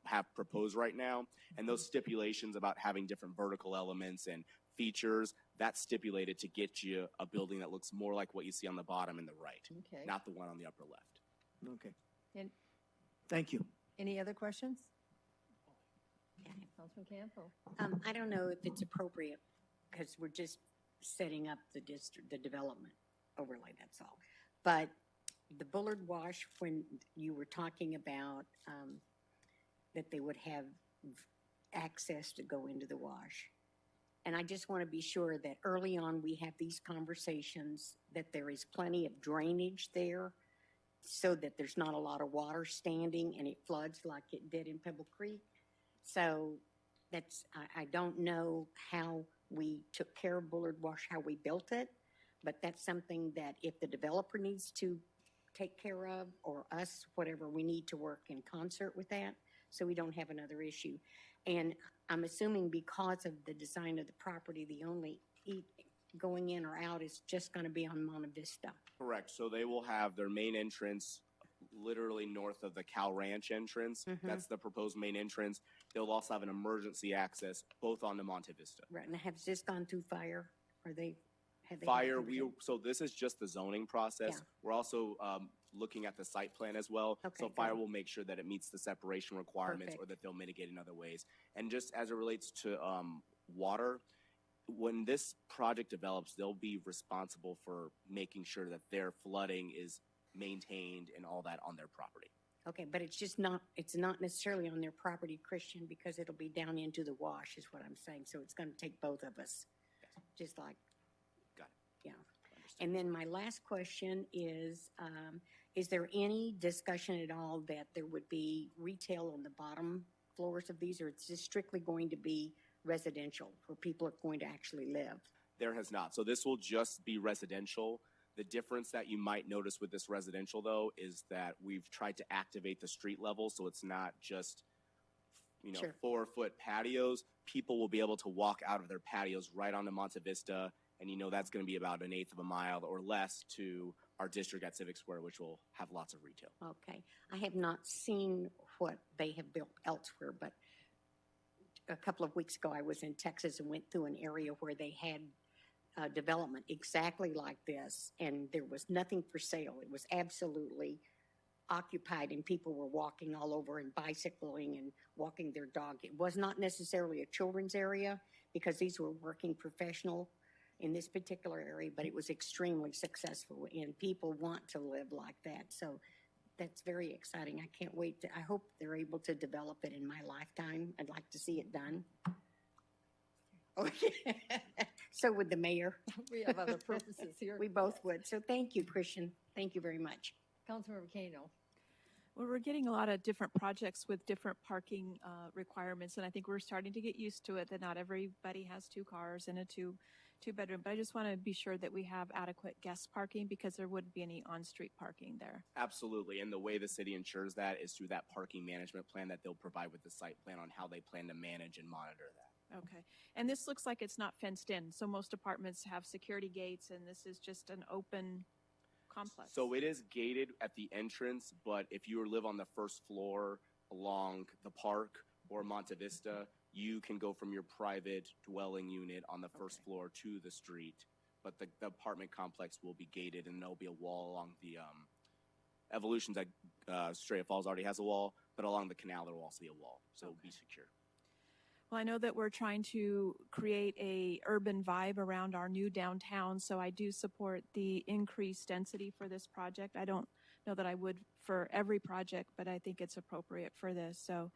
have proposed right now. And those stipulations about having different vertical elements and features, that's stipulated to get you a building that looks more like what you see on the bottom and the right, Okay. not the one on the upper left. Okay. And Thank you. any other questions? Councilman Campo. I don't know if it's appropriate because we're just setting up the development overlay, that's all. But the Bullard Wash, when you were talking about that they would have access to go into the wash. And I just want to be sure that early on we have these conversations, that there is plenty of drainage there so that there's not a lot of water standing and it floods like it did in Pebble Creek. So I don't know how we took care of Bullard Wash, how we built it, but that's something that if the developer needs to take care of, or us, whatever, we need to work in concert with that so we don't have another issue. And I'm assuming because of the design of the property, the only going in or out is just going to be on Monte Vista. Correct. So they will have their main entrance literally north of the Cal Ranch entrance. Mhm. That's the proposed main entrance. They'll also have an emergency access both onto Monte Vista. Right, and has this gone through fire? Or have they had Fire, conversation? so this is just the zoning process. Yeah. We're also looking at the site plan as well. Okay, So fire good. will make sure that it meets the separation requirements or Perfect. that they'll mitigate in other ways. And just as it relates to water, when this project develops, they'll be responsible for making sure that their flooding is maintained and all that on their property. Okay, but it's not necessarily on their property, Christian, because it'll be down into the wash is what I'm saying. So it's going to take both of us, just like. Got it. Yeah. And then my last question is there any discussion at all that there would be retail on the bottom floors of these, or it's just strictly going to be residential where people are going to actually live? There has not. So this will just be residential. The difference that you might notice with this residential, though, is that we've tried to activate the street level, so it's not just, Sure. 4-foot patios. People will be able to walk out of their patios right onto Monte Vista, and that's going to be about 1/8 of a mile or less to our district at Civic Square, which will have lots of retail. Okay. I have not seen what they have built elsewhere, but a couple of weeks ago I was in Texas and went through an area where they had development exactly like this, and there was nothing for sale. It was absolutely occupied, and people were walking all over and bicycling and walking their dog. It was not necessarily a children's area because these were working professional in this particular area, but it was extremely successful, and people want to live like that. So that's very exciting. I can't wait I hope they're able to develop it in my lifetime. I'd like to see it done. Okay. So would the mayor. We have other purposes here. We both would. So thank you, Christian. Thank you very much. Councilmember Kano. Well, we're getting a lot of different projects with different parking requirements, and I think we're starting to get used to it, that not everybody has 2 cars and a two-bedroom. But I just want to be sure that we have adequate guest parking, because there wouldn't be any on-street parking there. Absolutely. And the way the city ensures that is through that parking management plan that they'll provide with the site plan on how they plan to manage and monitor that. Okay. And this looks like it's not fenced in. So most apartments have security gates, and this is just an open complex. So it is gated at the entrance, but if you live on the first floor along the park or Monte Vista, you can go from your private dwelling unit on the first floor to the street. But the apartment complex will be gated, and there'll be a wall along the Evolutions at Estrella Falls already has a wall, but along the canal there will also be a wall, so it'll be secure. Well, I know that we're trying to create a urban vibe around our new downtown, so I do support the increased density for this project. I don't know that I would for every project, but I think it's appropriate for this. So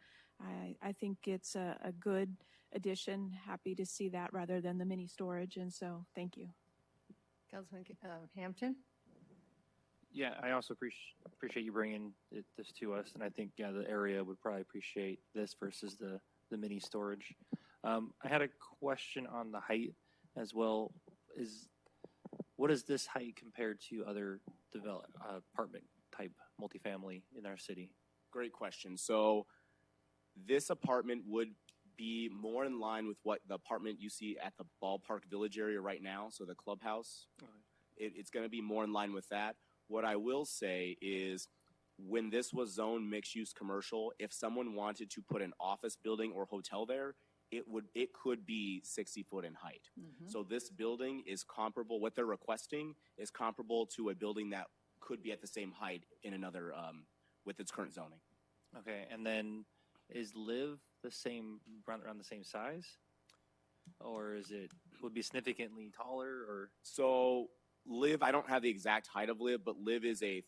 I think it's a good addition. Happy to see that rather than the mini storage, and so thank you. Councilman Hampton? Yeah, I also appreciate you bringing this to us, and I think the area would probably appreciate this versus the mini storage. I had a question on the height as well. What is this height compared to other apartment type multifamily in our city? Great question. So this apartment would be more in line with what the apartment you see at the Ballpark Village area right now, so the clubhouse. It's going to be more in line with that. What I will say is, when this was zoned mixed-use commercial, if someone wanted to put an office building or hotel there, it could be 60 foot in height. Mm-hmm. So this building is comparable. What they're requesting is comparable to a building that could be at the same height in another with its current zoning. Okay, and then is Live the same, around the same size, or would be significantly taller? Or so Live, I don't have the exact height of Live, but Live is a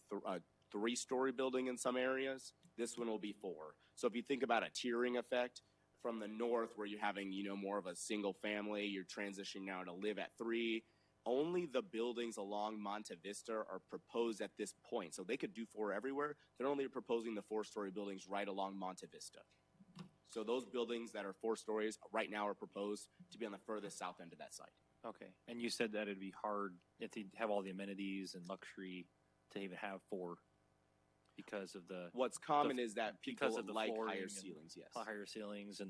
3-story building in some areas. This one will be 4. So if you think about a tiering effect from the north, where you're having, more of a single family, you're transitioning now to Live at 3. Only the buildings along Monte Vista are proposed at this point. So they could do 4 everywhere. They're only proposing the 4-story buildings right along Monte Vista. So those buildings that are 4 stories right now are proposed to be on the furthest south end of that site. Okay, and you said that it'd be hard if they have all the amenities and luxury to even have 4 because of the. What's common is that people like higher ceilings. Yes, higher ceilings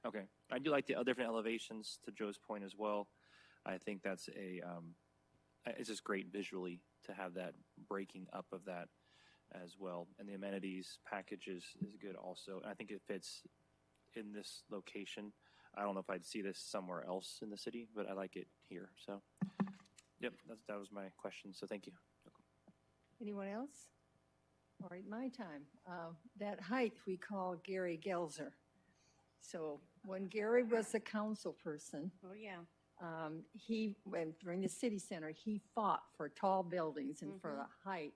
okay. I do like the different elevations, to Joe's point as well. I think that's it's just great visually to have that breaking up of that as well, and the amenities package is good also. And I think it fits in this location. I don't know if I'd see this somewhere else in the city, but I like it here. So, yep, that was my question. So thank you. Anyone else? All right, my time. That height we call Gary Gelzer. So when Gary was a council person, he went during the city center. He fought for tall buildings and for the height.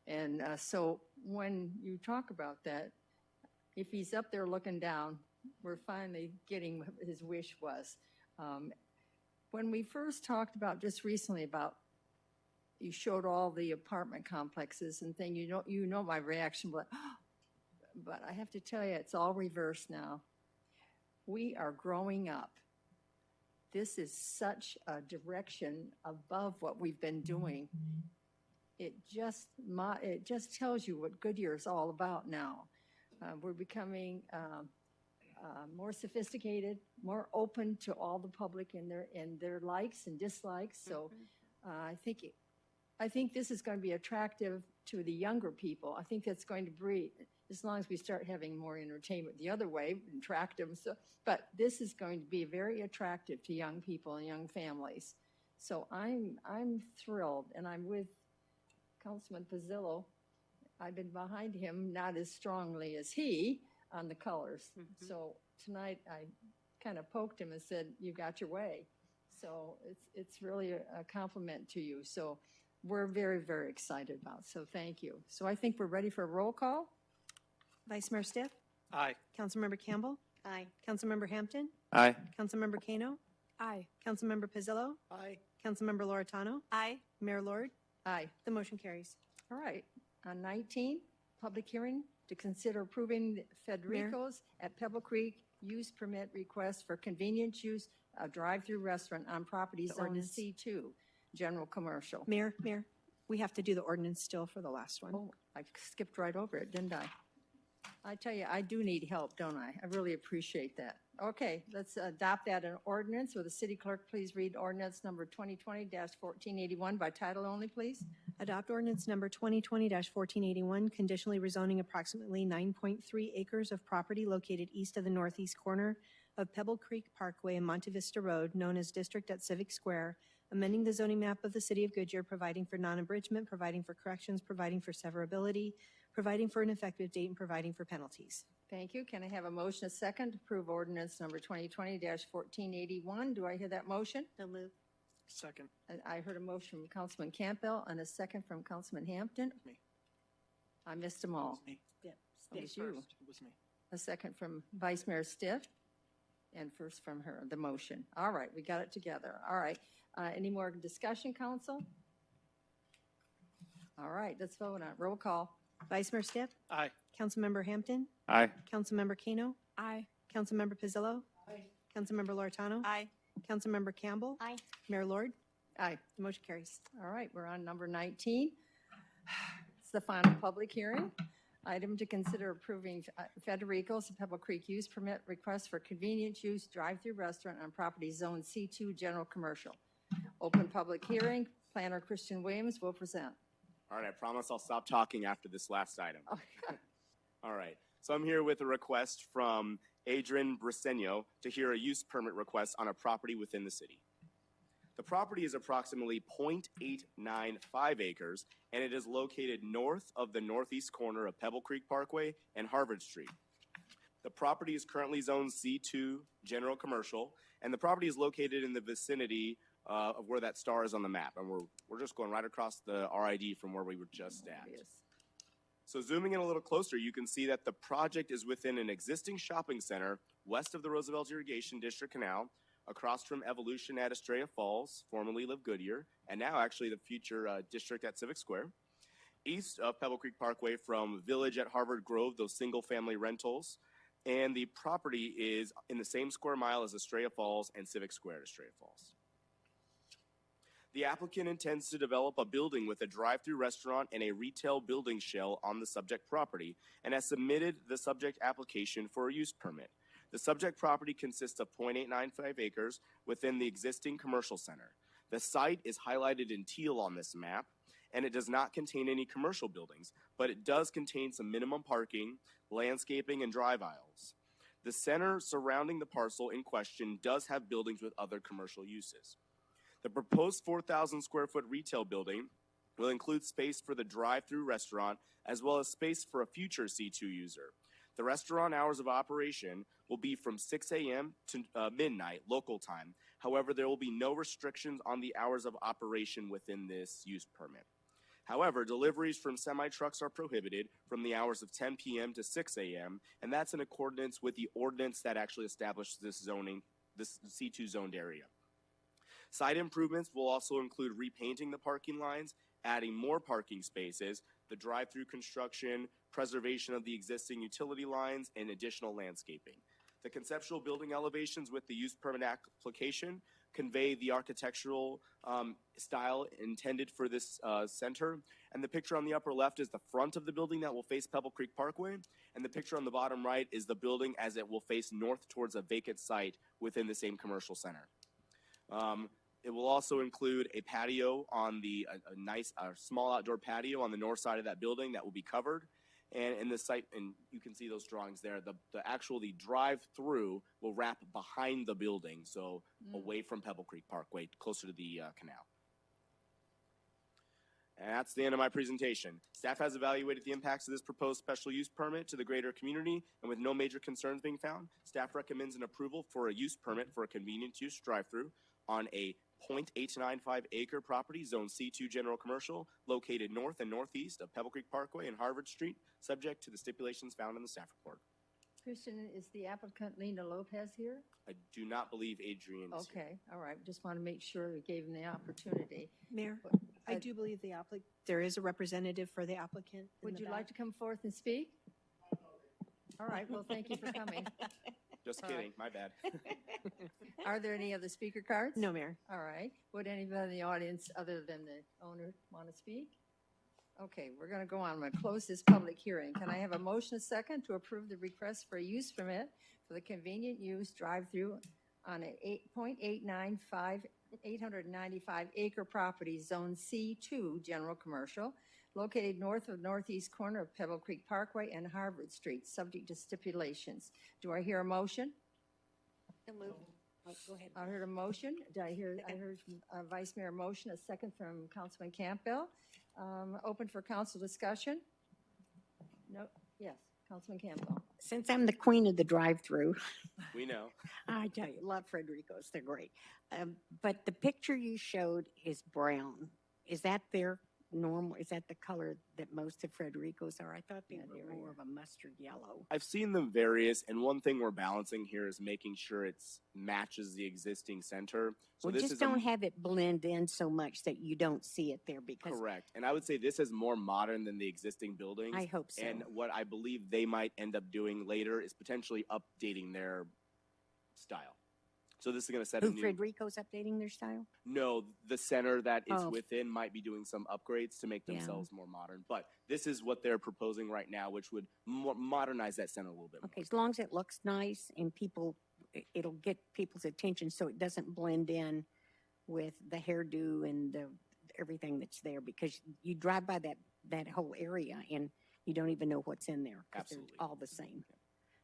And so when you talk about that, if he's up there looking down, we're finally getting what his wish was. When we first talked about just recently about, you showed all the apartment complexes and thing, you know my reaction, but I have to tell you, it's all reversed now. We are growing up. This is such a direction above what we've been doing. It just tells you what Goodyear is all about now. We're becoming more sophisticated, more open to all the public and their likes and dislikes. So I think this is going to be attractive to the younger people. I think that's going to breed, as long as we start having more entertainment the other way, attractive. So, but this is going to be very attractive to young people and young families. So I'm thrilled, and I'm with Councilman Pizzillo. I've been behind him, not as strongly as he, on the colors. So tonight I kind of poked him and said, "You got your way." So it's really a compliment to you. So we're very, very excited about. So thank you. So I think we're ready for a roll call. Vice Mayor Stiff? Aye. Councilmember Campbell? Aye. Councilmember Hampton? Aye. Councilmember Kano? Aye. Councilmember Pizzillo? Aye. Councilmember Loretano? Aye. Mayor Lord? Aye. The motion carries. All right. On 19, public hearing to consider approving Federico's at Pebble Creek use permit request for convenience use a drive-through restaurant on property The zone ordinance. C2, general commercial. Mayor, we have to do the ordinance still for the last one. Oh, I skipped right over it, didn't I? I tell you, I do need help, don't I? I really appreciate that. Okay, let's adopt that in ordinance. Will the city clerk please read ordinance number 2020-1481 by title only, please? Adopt ordinance number 2020-1481, conditionally rezoning approximately 9.3 acres of property located east of the northeast corner of Pebble Creek Parkway and Monte Vista Road, known as District at Civic Square, amending the zoning map of the city of Goodyear, providing for non-abridgment, providing for corrections, providing for severability, providing for an effective date, and providing for penalties. Thank you. Can I have a motion, a second, to approve ordinance number 2020-1481? Do I hear that motion? So moved. Second. I heard a motion from Councilman Campbell and a second from Councilman Hampton. Me. I missed them all. Me. Yep. It was you. It was me. A second from Vice Mayor Stiff, and first from her, the motion. All right, we got it together. All right. Any more discussion, council? All right, let's vote on it. Roll call. Vice Mayor Stipp? Aye. Councilmember Hampton? Aye. Councilmember Kano? Aye. Councilmember Pizzillo? Aye. Councilmember Loretano? Aye. Councilmember Campbell? Aye. Mayor Lord? Aye. The motion carries. All right, we're on number 19. It's the final public hearing. Item to consider approving Federico's Pebble Creek use permit request for convenience use drive-through restaurant on property zone C2 general commercial. Open public hearing. Planner Christian Williams will present. All right, I promise I'll stop talking after this last item. All right, so I'm here with a request from Adrian Briseño to hear a use permit request on a property within the city. The property is approximately 0.895 acres, and it is located north of the northeast corner of Pebble Creek Parkway and Harvard Street. The property is currently zoned C2 general commercial, and the property is located in the vicinity of where that star is on the map. And we're just going right across the RID from where we were just at. Yes. So zooming in a little closer, you can see that the project is within an existing shopping center west of the Roosevelt Irrigation District Canal, across from Evolution at Estrella Falls, formerly Live Goodyear, and now actually the future district at Civic Square. East of Pebble Creek Parkway from Village at Harvard Grove, those single-family rentals. And the property is in the same square mile as Estrella Falls and Civic Square at Estrella Falls. The applicant intends to develop a building with a drive-through restaurant and a retail building shell on the subject property and has submitted the subject application for a use permit. The subject property consists of 0.895 acres within the existing commercial center. The site is highlighted in teal on this map, and it does not contain any commercial buildings, but it does contain some minimum parking, landscaping, and drive aisles. The center surrounding the parcel in question does have buildings with other commercial uses. The proposed 4,000 square foot retail building will include space for the drive-through restaurant as well as space for a future C2 user. The restaurant hours of operation will be from 6 a.m. to midnight local time. However, there will be no restrictions on the hours of operation within this use permit. However, deliveries from semi-trucks are prohibited from the hours of 10 p.m. to 6 a.m., and that's in accordance with the ordinance that actually established this zoning, this C2 zoned area. Site improvements will also include repainting the parking lines, adding more parking spaces, the drive-through construction, preservation of the existing utility lines, and additional landscaping. The conceptual building elevations with the use permit application convey the architectural style intended for this center. And the picture on the upper left is the front of the building that will face Pebble Creek Parkway. And the picture on the bottom right is the building as it will face north towards a vacant site within the same commercial center. It will also include a patio on the, a nice small outdoor patio on the north side of that building that will be covered. And in the site, and you can see those drawings there, the drive-through will wrap behind the building, so away from Pebble Creek Parkway, closer to the canal. And that's the end of my presentation. Staff has evaluated the impacts of this proposed special use permit to the greater community, and with no major concerns being found, staff recommends an approval for a use permit for a convenience use drive-through on a 0.895 acre property, zone C2 general commercial, located north and northeast of Pebble Creek Parkway and Harvard Street, subject to the stipulations found in the staff report. Christian, is the applicant Lena Lopez here? I do not believe Adrian is here. Okay, all right. Just want to make sure we gave him the opportunity. Mayor, I do believe there is a representative for the applicant. Would you like to come forth and speak? All right, well, thank you for coming. Just kidding, my bad. Are there any other speaker cards? No, Mayor. All right. Would anybody in the audience other than the owner want to speak? Okay, we're going to go on. I'm going to close this public hearing. Can I have a motion, a second, to approve the request for a use permit for the convenient use drive-through on a 895 acre property, Zone C2, General Commercial, located north of northeast corner of Pebble Creek Parkway and Harvard Street, subject to stipulations. Do I hear a motion? So moved. Oh, go ahead. I heard a motion. I heard Vice Mayor motion, a second from Councilman Campbell. Open for council discussion? No? Yes, Councilman Campbell. Since I'm the queen of the drive-through, We know. I tell you, love Frederico's. They're great. But the picture you showed is brown. Is that their normal? Is that the color that most of Frederico's are? I thought they were more of a mustard yellow. I've seen them various, and one thing we're balancing here is making sure it matches the existing center. So Well, this just is don't have it blend in so much that you don't see it there because correct. And I would say this is more modern than the existing buildings. I hope so. And what I believe they might end up doing later is potentially updating their style. So this is going to set a Who, new. Frederico's updating their style? No, the center that is Oh. within might be doing some upgrades to make Yeah. themselves more modern. But this is what they're proposing right now, which would modernize that center a little bit more. Okay, as long as it looks nice and it'll get people's attention so it doesn't blend in with the hairdo and everything that's there because you drive by that whole area and you don't even know what's in there because they're Absolutely. all the same.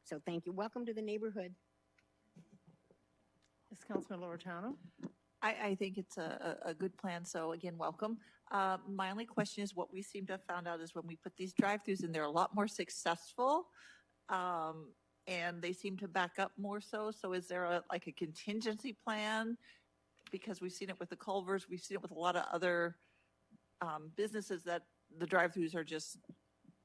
So thank you. Welcome to the neighborhood. Yes, Councilman Loretano. I think it's a good plan, so again, welcome. My only question is what we seem to have found out is when we put these drive-throughs in, they're a lot more successful, and they seem to back up more so. So is there a contingency plan? Because we've seen it with the Culvers, we've seen it with a lot of other businesses that the drive-throughs are just,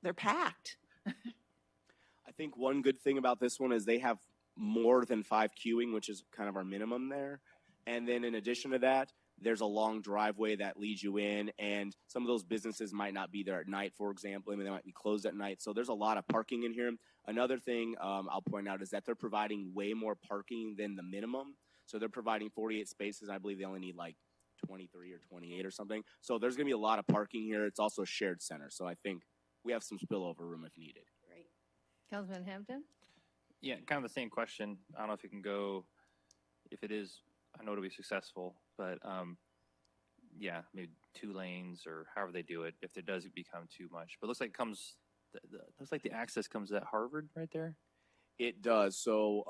they're packed. I think one good thing about this one is they have more than 5 queuing, which is kind of our minimum there. And then in addition to that, there's a long driveway that leads you in, and some of those businesses might not be there at night, for example. I mean, they might be closed at night. So there's a lot of parking in here. Another thing I'll point out is that they're providing way more parking than the minimum. So they're providing 48 spaces. I believe they only need like 23 or 28 or something. So there's going to be a lot of parking here. It's also a shared center. So I think we have some spillover room if needed. Great. Councilman Hampton? Yeah, kind of the same question. I don't know if you can go, if it is, I know it'll be successful, but yeah, maybe 2 lanes or however they do it, if it does become too much. But it looks like it comes, looks like the access comes at Harvard right there. It does. So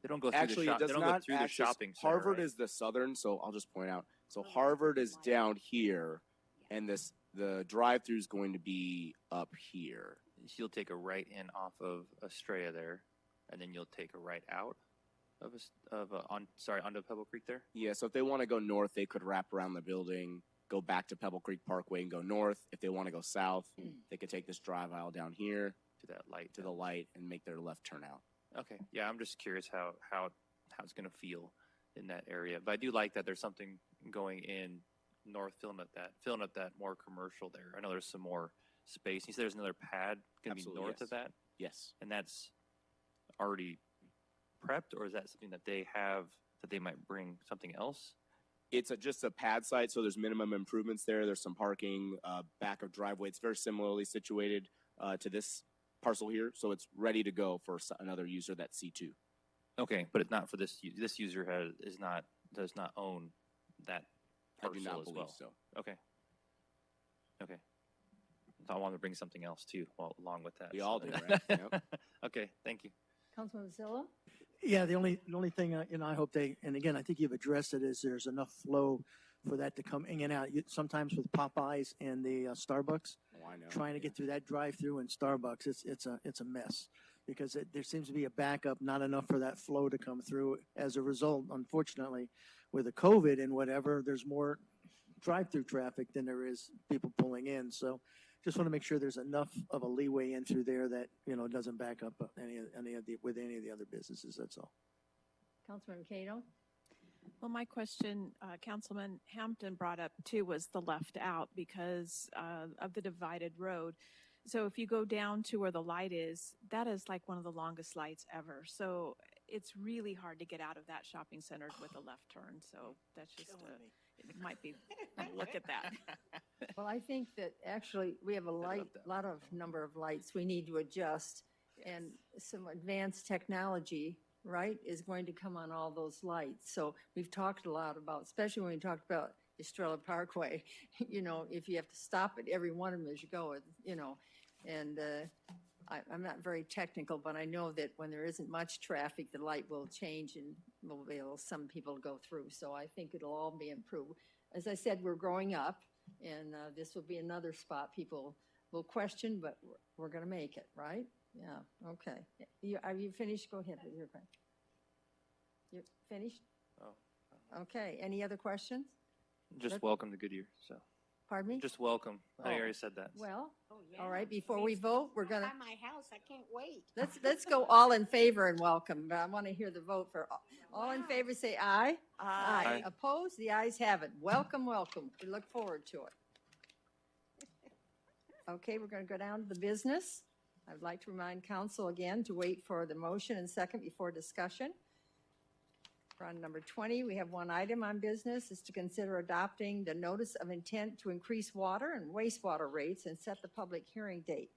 they don't go through actually, the it does they don't not go through the access, shopping center, Harvard right? is the southern, so I'll just point out. So Harvard is down here, and the drive-through is going to be up here. You'll take a right in off of Estrella there, and then you'll take a right out onto Pebble Creek there. Yeah, so if they want to go north, they could wrap around the building, go back to Pebble Creek Parkway and go north. If they want to go south, they could take this drive aisle down here to that light, to the light, and make their left turn out. Okay, yeah, I'm just curious how it's going to feel in that area. But I do like that there's something going in north, filling up that more commercial there. I know there's some more space. You said there's another pad going to be north of that? Yes. And that's already prepped, or is that something that they have that they might bring something else? It's just a pad site, so there's minimum improvements there. There's some parking, back of driveway. It's very similarly situated to this parcel here, so it's ready to go for another user that's C2. Okay, but it's not for this. This user does not own that parcel I do not as believe well. so. Okay. So I wanted to bring something else too, along with that. We all do, right? Yep. Okay, thank you. Councilman Zilla? Yeah, the only thing, I hope and again, I think you've addressed it, is there's enough flow for that to come in and out. Sometimes with Popeyes and the Starbucks, I know. trying to get through that drive-through in Starbucks, it's a mess because there seems to be a backup, not enough for that flow to come through. As a result, unfortunately, with the COVID and whatever, there's more drive-through traffic than there is people pulling in. So just want to make sure there's enough of a leeway in through there that, you know, it doesn't back up with any of the other businesses, that's all. Councilman Cato? Well, my question, Councilman Hampton brought up too, was the left out because of the divided road. So if you go down to where the light is, that is like one of the longest lights ever. So it's really hard to get out of that shopping center with a left turn. So that's just, it might be, look at that. Well, I think that actually we have a lot of number of lights we need to adjust, and some advanced technology, right, is going to come on all those lights. So we've talked a lot about, especially when we talked about Estrella Parkway, you know, if you have to stop at every one of them as you go, you know, and I'm not very technical, but I know that when there isn't much traffic, the light will change and will be able, some people go through. So I think it'll all be improved. As I said, we're growing up, and this will be another spot people will question, but we're going to make it, right? Yeah, okay. Are you finished? Go ahead. You finished? Oh. Okay, any other questions? Just welcome to Goodyear, so. Pardon me? Just welcome. I already said that. Well, yeah. all right, before we vote, we're going to, By my house, I can't wait. let's go all in favor and welcome, but I want to hear the vote for all in favor, say aye. Aye. Aye. Opposed? The ayes have it. Welcome, welcome. We look forward to it. Okay, we're going to go down to the business. I would like to remind council again to wait for the motion and second before discussion. For on number 20, we have one item on business, is to consider adopting the notice of intent to increase water and wastewater rates and set the public hearing date.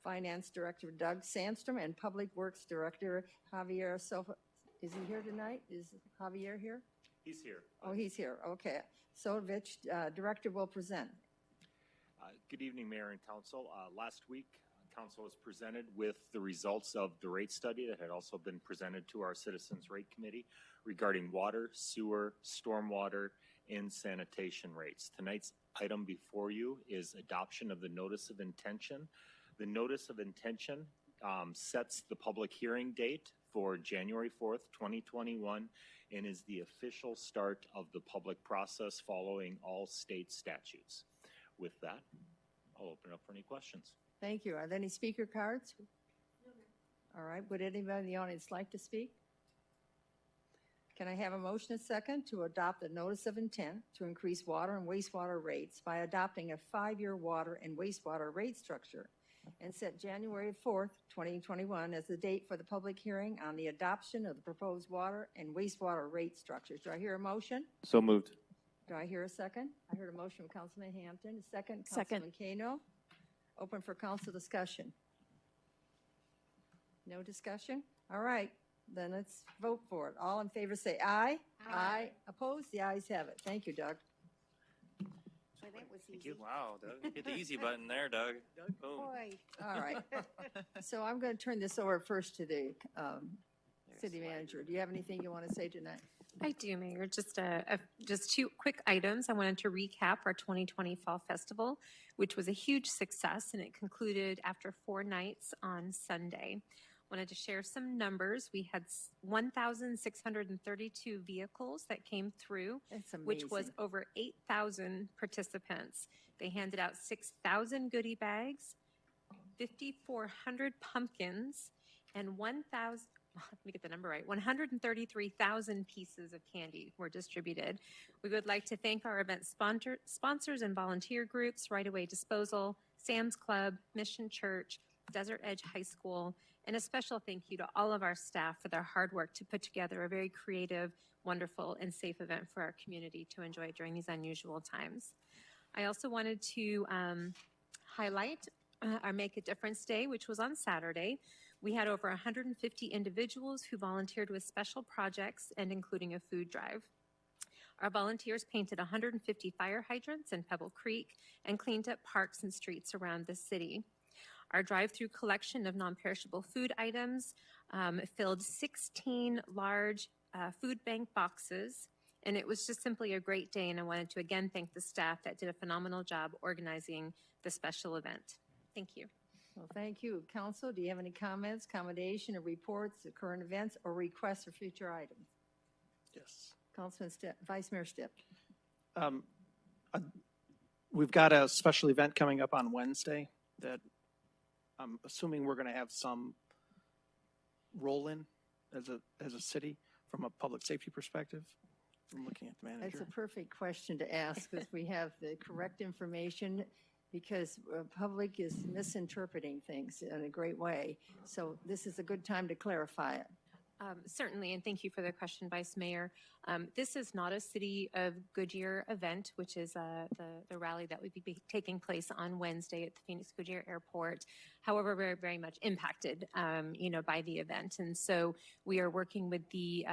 Finance Director Doug Sandstrom and Public Works Director Javier Sofa. Is he here tonight? Is Javier here? He's here. Oh, he's here. Okay. Sovich, Director, will present. Good evening, Mayor and Council. Last week, Council was presented with the results of the rate study that had also been presented to our Citizens Rate Committee regarding water, sewer, stormwater, and sanitation rates. Tonight's item before you is adoption of the Notice of Intention. The Notice of Intention sets the public hearing date for January 4th, 2021, and is the official start of the public process following all state statutes. With that, I'll open up for any questions. Thank you. Are there any speaker cards? No, ma'am. All right. Would anybody in the audience like to speak? Can I have a motion and second to adopt the notice of intent to increase water and wastewater rates by adopting a 5-year water and wastewater rate structure and set January 4th, 2021 as the date for the public hearing on the adoption of the proposed water and wastewater rate structures? Do I hear a motion? So moved. Do I hear a second? I heard a motion from Councilman Hampton. A second, Councilman Kano. Open for council discussion. No discussion? All right, then let's vote for it. All in favor say aye. Aye. Opposed? The ayes have it. Thank you, Doug. So that was Thank easy. you. Wow, Doug. Hit the easy button there, Doug. Boom. Boy. All right. So I'm going to turn this over first to the city manager. Do you have anything you want to say tonight? I do, Mayor. Just two quick items. I wanted to recap our 2020 Fall Festival, which was a huge success, and it concluded after 4 nights on Sunday. Wanted to share some numbers. We had 1,632 vehicles that came through, which was over 8,000 participants. They handed out 6,000 goodie bags, 5,400 pumpkins, and 1,000. Let me get the number right. 133,000 pieces of candy were distributed. We would like to thank our event sponsors and volunteer groups, Right Away Disposal, Sam's Club, Mission Church, Desert Edge High School, and a special thank you to all of our staff for their hard work to put together a very creative, wonderful, and safe event for our community to enjoy during these unusual times. I also wanted to highlight our Make a Difference Day, which was on Saturday. We had over 150 individuals who volunteered with special projects and including a food drive. Our volunteers painted 150 fire hydrants in Pebble Creek and cleaned up parks and streets around the city. Our drive-through collection of non-perishable food items filled 16 large food bank boxes, and it was just simply a great day, and I wanted to again thank the staff that did a phenomenal job organizing the special event. Thank you. Well, thank you. Council, do you have any comments, commendation, or reports, or current events, or requests for future items? Yes. Councilman Stipp, Vice Mayor Stipp. we've got a special event coming up on Wednesday that I'm assuming we're going to have some role in as a city from a public safety perspective. From looking at the manager. That's a perfect question to ask because we have the correct information because public is misinterpreting things in a great way. So this is a good time to clarify it. Certainly, and thank you for the question, Vice Mayor. This is not a City of Goodyear event, which is the rally that would be taking place on Wednesday at the Phoenix Goodyear Airport. However, we're very much impacted, by the event, and so we are working with the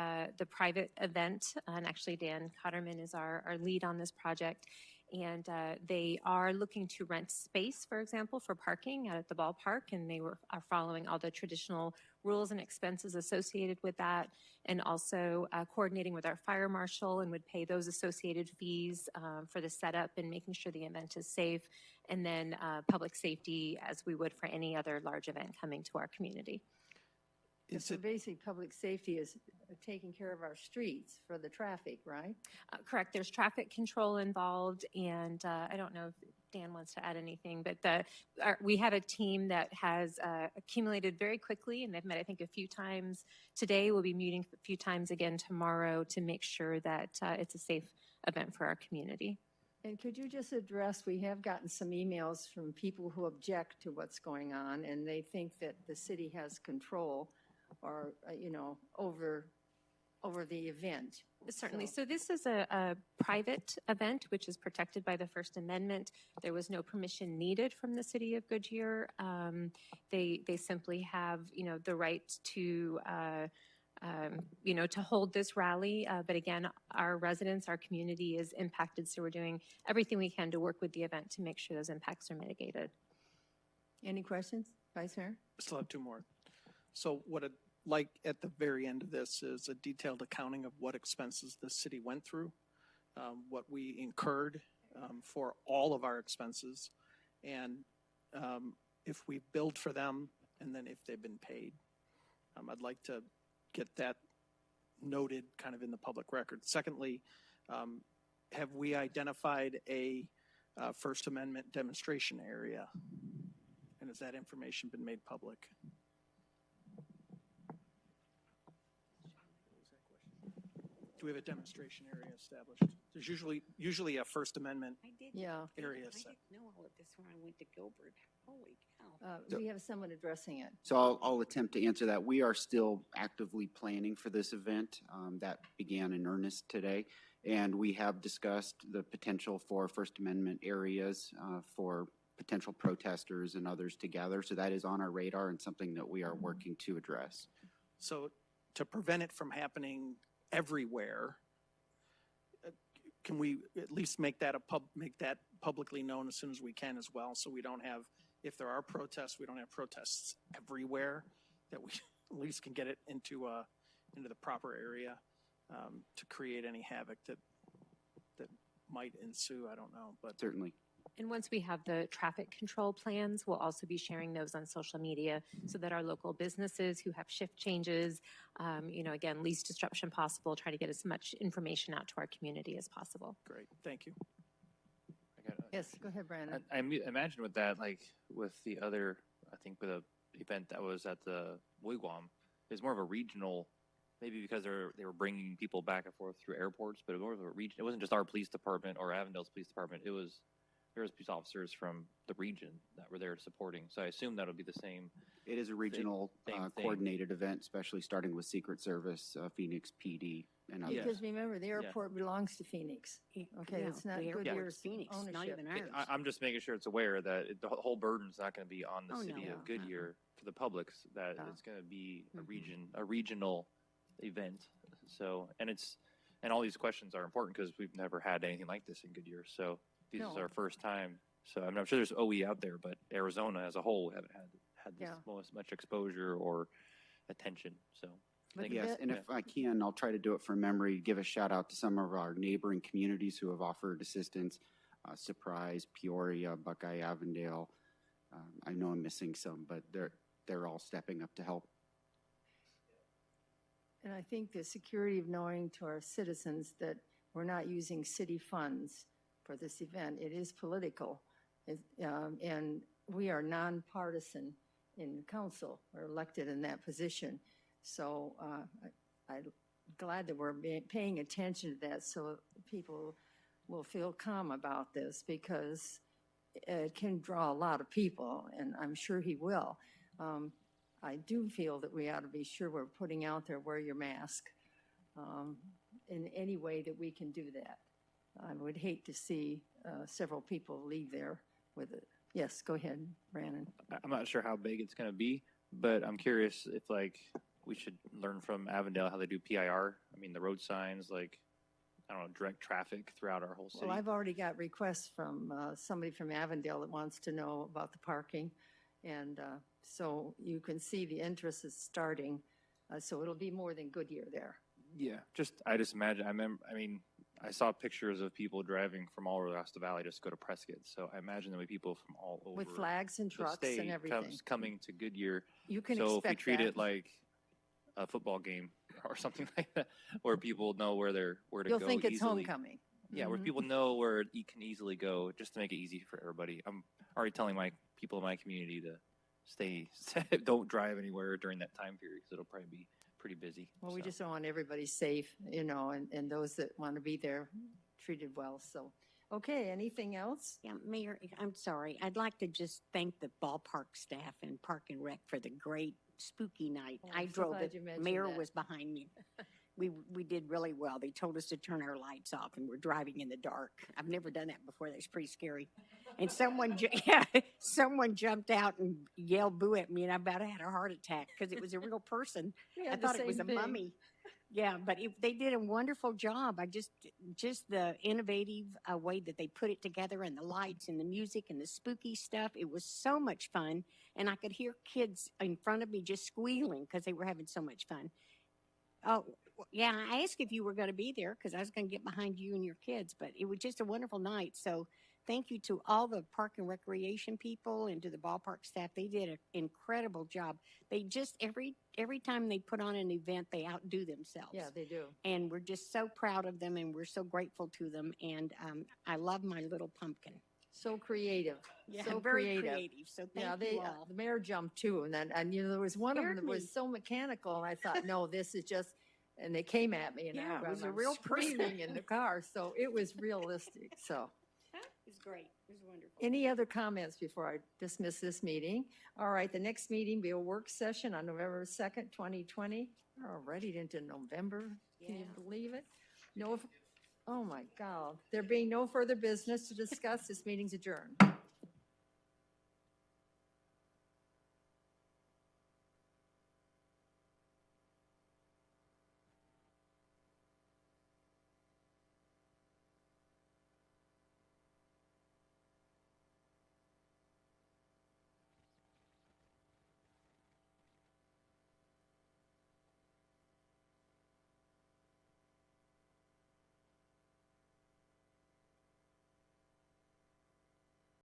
private event, and actually Dan Cotterman is our lead on this project. And they are looking to rent space, for example, for parking out at the ballpark, and they are following all the traditional rules and expenses associated with that, and also coordinating with our fire marshal and would pay those associated fees for the setup and making sure the event is safe, and then public safety as we would for any other large event coming to our community. So basically, public safety is taking care of our streets for the traffic, right? Correct. There's traffic control involved, and I don't know if Dan wants to add anything, but we have a team that has accumulated very quickly, and they've met, I think, a few times today. We'll be meeting a few times again tomorrow to make sure that it's a safe event for our community. And could you just address, we have gotten some emails from people who object to what's going on, and they think that the city has control or, over the event. Certainly. So this is a private event, which is protected by the First Amendment. There was no permission needed from the city of Goodyear. They simply have, the right to, to hold this rally. But again, our residents, our community is impacted, so we're doing everything we can to work with the event to make sure those impacts are mitigated. Any questions, Vice Mayor? Still have two more. So what I'd like at the very end of this is a detailed accounting of what expenses the city went through, what we incurred for all of our expenses, and if we billed for them, and then if they've been paid. I'd like to get that noted kind of in the public record. Secondly, have we identified a First Amendment demonstration area? And has that information been made public? Do we have a demonstration area established? There's usually a First Amendment area set. I didn't know all of this when I went to Gilbert. Holy cow. We have someone addressing it. So I'll attempt to answer that. We are still actively planning for this event. That began in earnest today. And we have discussed the potential for First Amendment areas for potential protesters and others to gather. So that is on our radar and something that we are working to address. So to prevent it from happening everywhere, can we at least make that publicly known as soon as we can as well, so we don't have, if there are protests, we don't have protests everywhere, that we at least can get it into the proper area to create any havoc that might ensue. I don't know, but certainly. And once we have the traffic control plans, we'll also be sharing those on social media so that our local businesses who have shift changes, again, least disruption possible, try to get as much information out to our community as possible. Great, thank you. Yes, go ahead, Brandon. I imagine with that, like with the other, I think with a event that was at the Wigwam, it's more of a regional, maybe because they were bringing people back and forth through airports, but it was more of a region. It wasn't just our police department or Avondale's police department. There was police officers from the region that were there supporting. So I assume that'll be the same. It is a regional coordinated event, especially starting with Secret Service, Phoenix PD, and others. Because remember, the airport belongs to Phoenix. Okay, it's not Goodyear's Phoenix, ownership. not even ours. I'm just making sure it's aware that the whole burden's not going to be on the city of Goodyear for the public. That it's going to be a regional event. So, and all these questions are important because we've never had anything like this in Goodyear. So this is our first time. So I'm sure there's OE out there, but Arizona as a whole haven't had this much exposure or attention. So yes, and if I can, I'll try to do it from memory. Give a shout out to some of our neighboring communities who have offered assistance: Surprise, Peoria, Buckeye, Avondale. I know I'm missing some, but they're all stepping up to help. And I think the security of knowing to our citizens that we're not using city funds for this event. It is political, and we are nonpartisan in council. We're elected in that position. So I'm glad that we're paying attention to that so people will feel calm about this, because it can draw a lot of people, and I'm sure he will. I do feel that we ought to be sure we're putting out there, wear your mask, in any way that we can do that. I would hate to see several people leave there with it. Yes, go ahead, Brandon. I'm not sure how big it's going to be, but I'm curious if like we should learn from Avondale how they do PIR. I mean, the road signs, like, I don't know, direct traffic throughout our whole city. Well, I've already got requests from somebody from Avondale that wants to know about the parking. And so you can see the interest is starting. So it'll be more than Goodyear there. Yeah, I just imagine, I saw pictures of people driving from all across the valley just to go to Prescott. So I imagine there'll be people from all over with flags and trucks the state and everything coming to Goodyear. You can so expect if we treat that. it like a football game or something like that, where people know where to You'll go think it's easily. homecoming. Yeah, where people know where you can easily go, just to make it easy for everybody. I'm already telling my people in my community to don't drive anywhere during that time period, because it'll probably be pretty busy. Well, we just don't want everybody safe, and those that want to be there treated well. So, okay, anything else? Yeah, Mayor, I'm sorry. I'd like to just thank the ballpark staff and Park and Rec for the great spooky night. Oh, I I'm so drove glad it. you mentioned Mayor that. was behind me. We did really well. They told us to turn our lights off, and we're driving in the dark. I've never done that before. That's pretty scary. And someone jumped out and yelled boo at me, and I about had a heart attack because it was a real person. We I had the thought it was a same thing. mummy. Yeah, but they did a wonderful job. I just the innovative way that they put it together, and the lights and the music and the spooky stuff. It was so much fun, and I could hear kids in front of me just squealing because they were having so much fun. Oh, yeah, I asked if you were going to be there because I was going to get behind you and your kids, but it was just a wonderful night. So thank you to all the park and recreation people and to the ballpark staff. They did an incredible job. They just, every time they put on an event, they outdo themselves. Yeah, they do. And we're just so proud of them, and we're so grateful to them. And I love my little pumpkin. So creative. Yeah, so very creative. So thank you all. The mayor jumped too, and there was one of them that Scared was me. so mechanical, and I thought, no, this is just. And they came at me, and Yeah, it was a I'm real person. screaming in the car. So it was realistic. So. It was great. It was wonderful. Any other comments before I dismiss this meeting? All right, the next meeting will be a work session on November 2nd, 2020. We're already into November. Can you believe it? Oh my God. There being no further business to discuss, this meeting's adjourned.